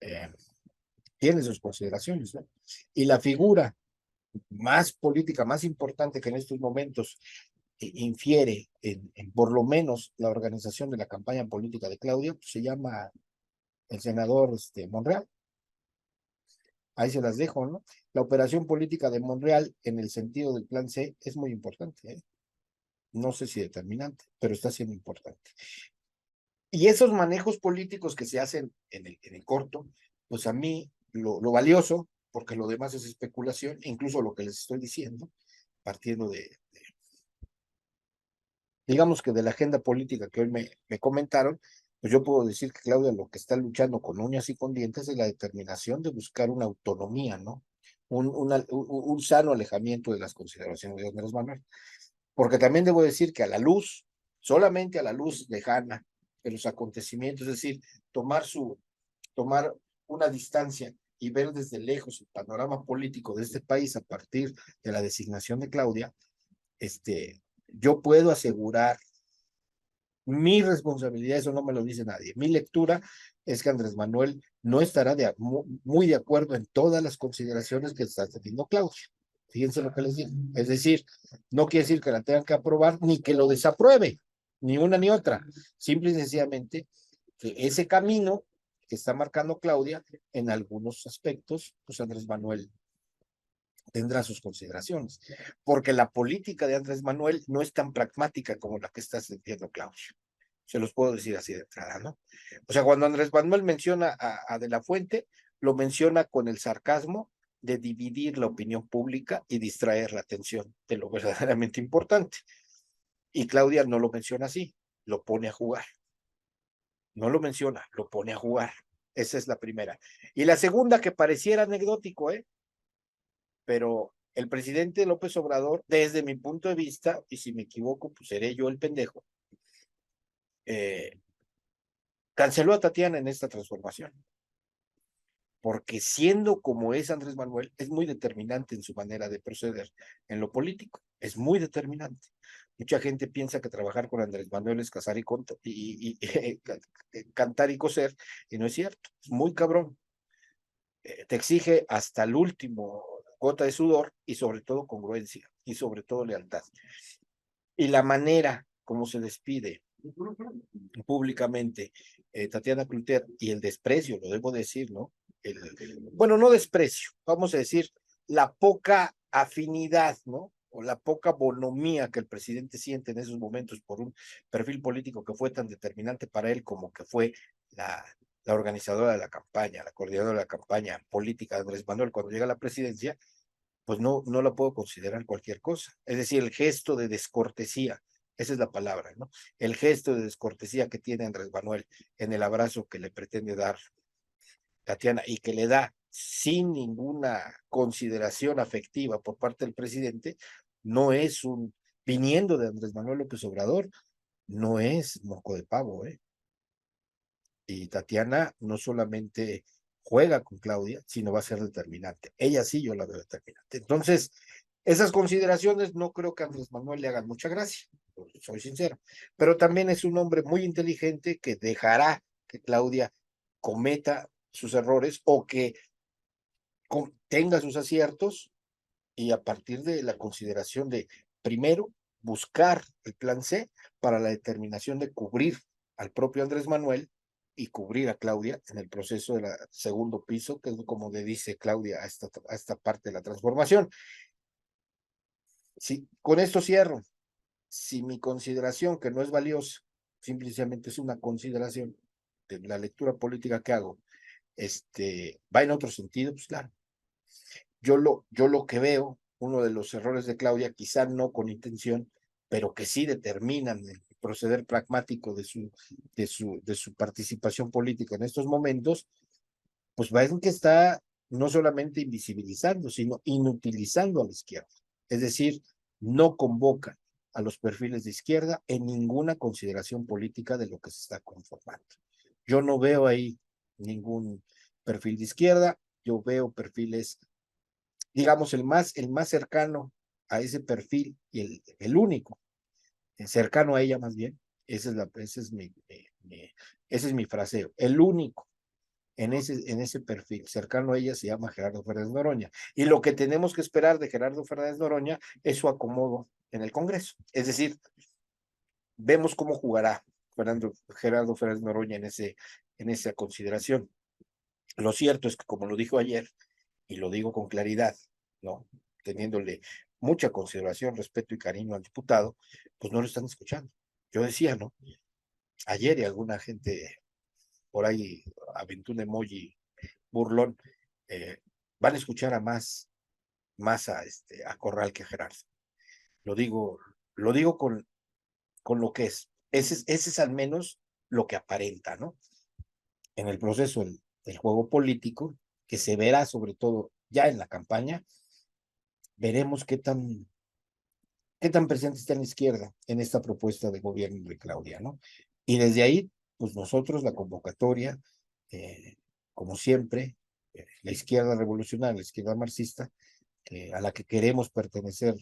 A: eh, tiene sus consideraciones, ¿no? Y la figura más política, más importante que en estos momentos infiere por lo menos la organización de la campaña política de Claudia, pues se llama el senador Monreal. Ahí se las dejo, ¿no? La operación política de Monreal en el sentido del plan C es muy importante, ¿eh? No sé si determinante, pero está siendo importante. Y esos manejos políticos que se hacen en el corto, pues a mí lo valioso, porque lo demás es especulación, incluso lo que les estoy diciendo, partiendo digamos que de la agenda política que hoy me comentaron, pues yo puedo decir que Claudia lo que está luchando con uñas y con dientes es la determinación de buscar una autonomía, ¿no? Un sano alejamiento de las consideraciones de Andrés Manuel. Porque también debo decir que a la luz, solamente a la luz lejana de los acontecimientos, es decir, tomar una distancia y ver desde lejos el panorama político de este país a partir de la designación de Claudia, yo puedo asegurar mi responsabilidad, eso no me lo dice nadie. Mi lectura es que Andrés Manuel no estará muy de acuerdo en todas las consideraciones que está teniendo Claudia. Fíjense lo que les digo. Es decir, no quiere decir que la tengan que aprobar ni que lo desapruebe, ni una ni otra. Simple y sencillamente que ese camino que está marcando Claudia, en algunos aspectos, pues Andrés Manuel tendrá sus consideraciones, porque la política de Andrés Manuel no es tan pragmática como la que está sintiendo Claudia. Se los puedo decir así de entrada, ¿no? O sea, cuando Andrés Manuel menciona a De la Fuente, lo menciona con el sarcasmo de dividir la opinión pública y distraer la atención de lo verdaderamente importante. Y Claudia no lo menciona así, lo pone a jugar. No lo menciona, lo pone a jugar. Esa es la primera. Y la segunda, que pareciera anecdótico, pero el presidente López Obrador, desde mi punto de vista, y si me equivoco, pues seré yo el pendejo, eh, canceló a Tatiana en esta transformación, porque siendo como es Andrés Manuel, es muy determinante en su manera de proceder en lo político, es muy determinante. Mucha gente piensa que trabajar con Andrés Manuel es cazar cantar y coser, y no es cierto, es muy cabrón. Te exige hasta el último gota de sudor y sobre todo congruencia y sobre todo lealtad. Y la manera como se despide públicamente Tatiana Cloutier y el desprecio, lo debo decir, ¿no? Bueno, no desprecio, vamos a decir, la poca afinidad, ¿no? O la poca bonomía que el presidente siente en esos momentos por un perfil político que fue tan determinante para él como que fue la organizadora de la campaña, la coordinadora de la campaña política de Andrés Manuel cuando llega a la presidencia, pues no la puedo considerar cualquier cosa. Es decir, el gesto de descortesía, esa es la palabra, ¿no? El gesto de descortesía que tiene Andrés Manuel en el abrazo que le pretende dar Tatiana y que le da sin ninguna consideración afectiva por parte del presidente, no es viniendo de Andrés Manuel López Obrador, no es moco de pavo, ¿eh? Y Tatiana no solamente juega con Claudia, sino va a ser determinante. Ella sí, yo la veo determinante. Entonces, esas consideraciones no creo que a Andrés Manuel le hagan mucha gracia, soy sincero, pero también es un hombre muy inteligente que dejará que Claudia cometa sus errores o que tenga sus aciertos y a partir de la consideración de, primero, buscar el plan C para la determinación de cubrir al propio Andrés Manuel y cubrir a Claudia en el proceso del segundo piso, que es como le dice Claudia a esta parte de la transformación. Sí, con esto cierro. Si mi consideración, que no es valiosa, simplemente es una consideración de la lectura política que hago, va en otro sentido, pues claro, yo lo que veo, uno de los errores de Claudia, quizá no con intención, pero que sí determinan el proceder pragmático de su participación política en estos momentos, pues ven que está no solamente invisibilizando, sino inutilizando a la izquierda. Es decir, no convoca a los perfiles de izquierda en ninguna consideración política de lo que se está conformando. Yo no veo ahí ningún perfil de izquierda, yo veo perfiles, digamos, el más cercano a ese perfil y el único, cercano a ella más bien, ese es mi fraseo, el único en ese perfil cercano a ella se llama Gerardo Fernández Noroña. Y lo que tenemos que esperar de Gerardo Fernández Noroña es su acomodo en el Congreso. Es decir, vemos cómo jugará Gerardo Fernández Noroña en esa consideración. Lo cierto es que, como lo dijo ayer, y lo digo con claridad, ¿no? Teniéndole mucha consideración, respeto y cariño al diputado, pues no lo están escuchando. Yo decía, ¿no? Ayer y alguna gente por ahí aventó un emoji burlón, eh, van a escuchar a más a Corral que a Gerardo. Lo digo, lo digo con lo que es. Ese es al menos lo que aparenta, ¿no? En el proceso del juego político, que se verá sobre todo ya en la campaña, veremos qué tan presente está en la izquierda en esta propuesta de gobierno de Claudia, ¿no? Y desde ahí, pues nosotros la convocatoria, eh, como siempre, la izquierda revolucionaria, la izquierda marxista, a la que queremos pertenecer,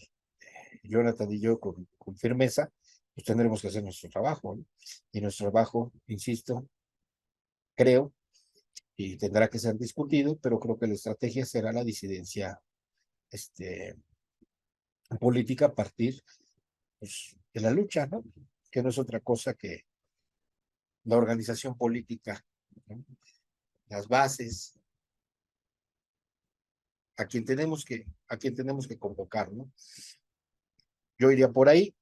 A: Jonathan y yo, con firmeza, pues tendremos que hacer nuestro trabajo, ¿no? Y nuestro trabajo, insisto, creo, y tendrá que ser discutido, pero creo que la estrategia será la disidencia política a partir, pues, de la lucha, ¿no? Que no es otra cosa que la organización política, ¿no? Las bases, a quien tenemos que convocar, ¿no? Yo iría por ahí,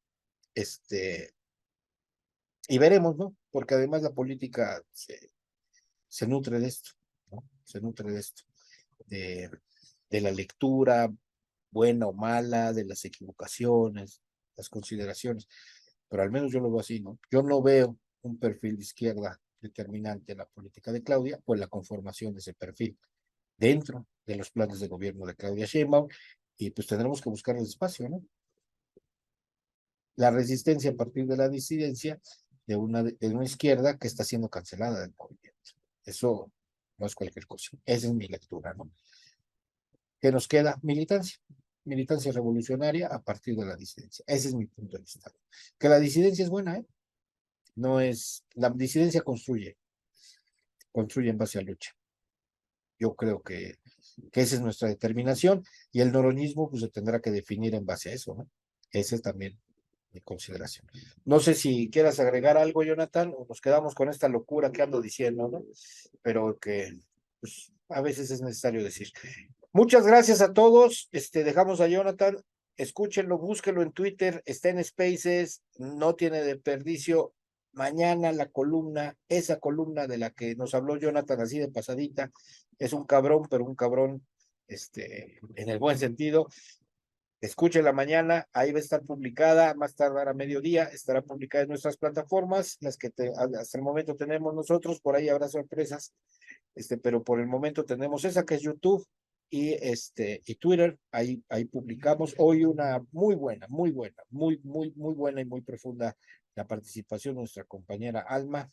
A: y veremos, ¿no? Porque además la política se nutre de esto, ¿no? Se nutre de esto, de, de la lectura, buena o mala, de las equivocaciones, las consideraciones, pero al menos yo lo veo así, ¿no? Yo no veo un perfil de izquierda determinante en la política de Claudia, pues la conformación de ese perfil dentro de los planes de gobierno de Claudia Sheinbaum, y pues tendremos que buscar el espacio, ¿no? La resistencia a partir de la disidencia de una izquierda que está siendo cancelada del movimiento. Eso no es cualquier cosa. Esa es mi lectura, ¿no? ¿Qué nos queda? Militancia. Militancia revolucionaria a partir de la disidencia. Ese es mi punto de vista. Que la disidencia es buena, ¿eh? No es. La disidencia construye en base a lucha. Yo creo que esa es nuestra determinación y el noroñismo pues se tendrá que definir en base a eso, ¿no? Esa es también mi consideración. No sé si quieras agregar algo, Jonathan, o nos quedamos con esta locura que ando diciendo, ¿no? Pero que pues, a veces es necesario decir. Muchas gracias a todos. Dejamos a Jonathan. Escúchenlo, búsquenlo en Twitter, está en Spaces, no tiene desperdicio. mañana la columna, esa columna de la que nos habló Jonathan así de pasadita, es un cabrón, pero un cabrón, en el buen sentido. Escuche la mañana, ahí va a estar publicada, más tardar a mediodía, estará publicada en nuestras plataformas, las que hasta el momento tenemos nosotros, por ahí habrá sorpresas, pero por el momento tenemos esa que es YouTube y Twitter, ahí publicamos hoy una muy buena, muy buena y muy profunda la participación de nuestra compañera Alma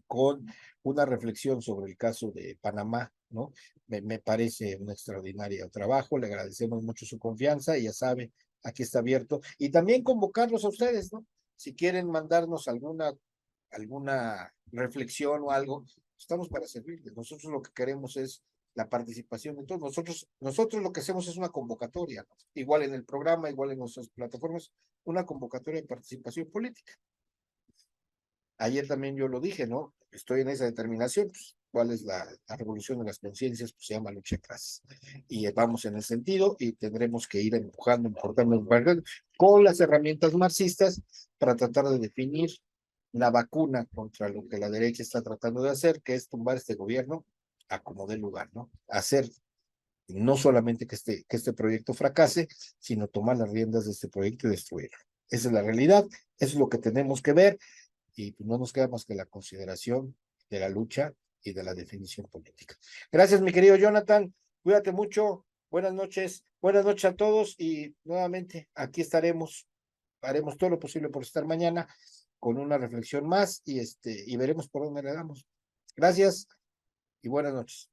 A: con una reflexión sobre el caso de Panamá, ¿no? Me parece un extraordinario trabajo, le agradecemos mucho su confianza y ya sabe, aquí está abierto. Y también convocarlos a ustedes, ¿no? Si quieren mandarnos alguna reflexión o algo, estamos para servirles. Nosotros lo que queremos es la participación de todos. Nosotros lo que hacemos es una convocatoria, ¿no? Igual en el programa, igual en nuestras plataformas, una convocatoria de participación política. Ayer también yo lo dije, ¿no? Estoy en esa determinación, pues, ¿cuál es la revolución de las conciencias? Pues se llama lucha de clases. Y vamos en el sentido y tendremos que ir empujando, empujando con las herramientas marxistas para tratar de definir la vacuna contra lo que la derecha está tratando de hacer, que es tumbar este gobierno a como dé lugar, ¿no? Hacer no solamente que este proyecto fracase, sino tomar las riendas de este proyecto y destruirlo. Esa es la realidad, eso es lo que tenemos que ver y pues no nos queda más que la consideración de la lucha y de la definición política. Gracias, mi querido Jonathan. Cuídate mucho. Buenas noches. Buenas noches a todos y nuevamente aquí estaremos. Haremos todo lo posible por estar mañana con una reflexión más y veremos por dónde le damos. Gracias y buenas noches.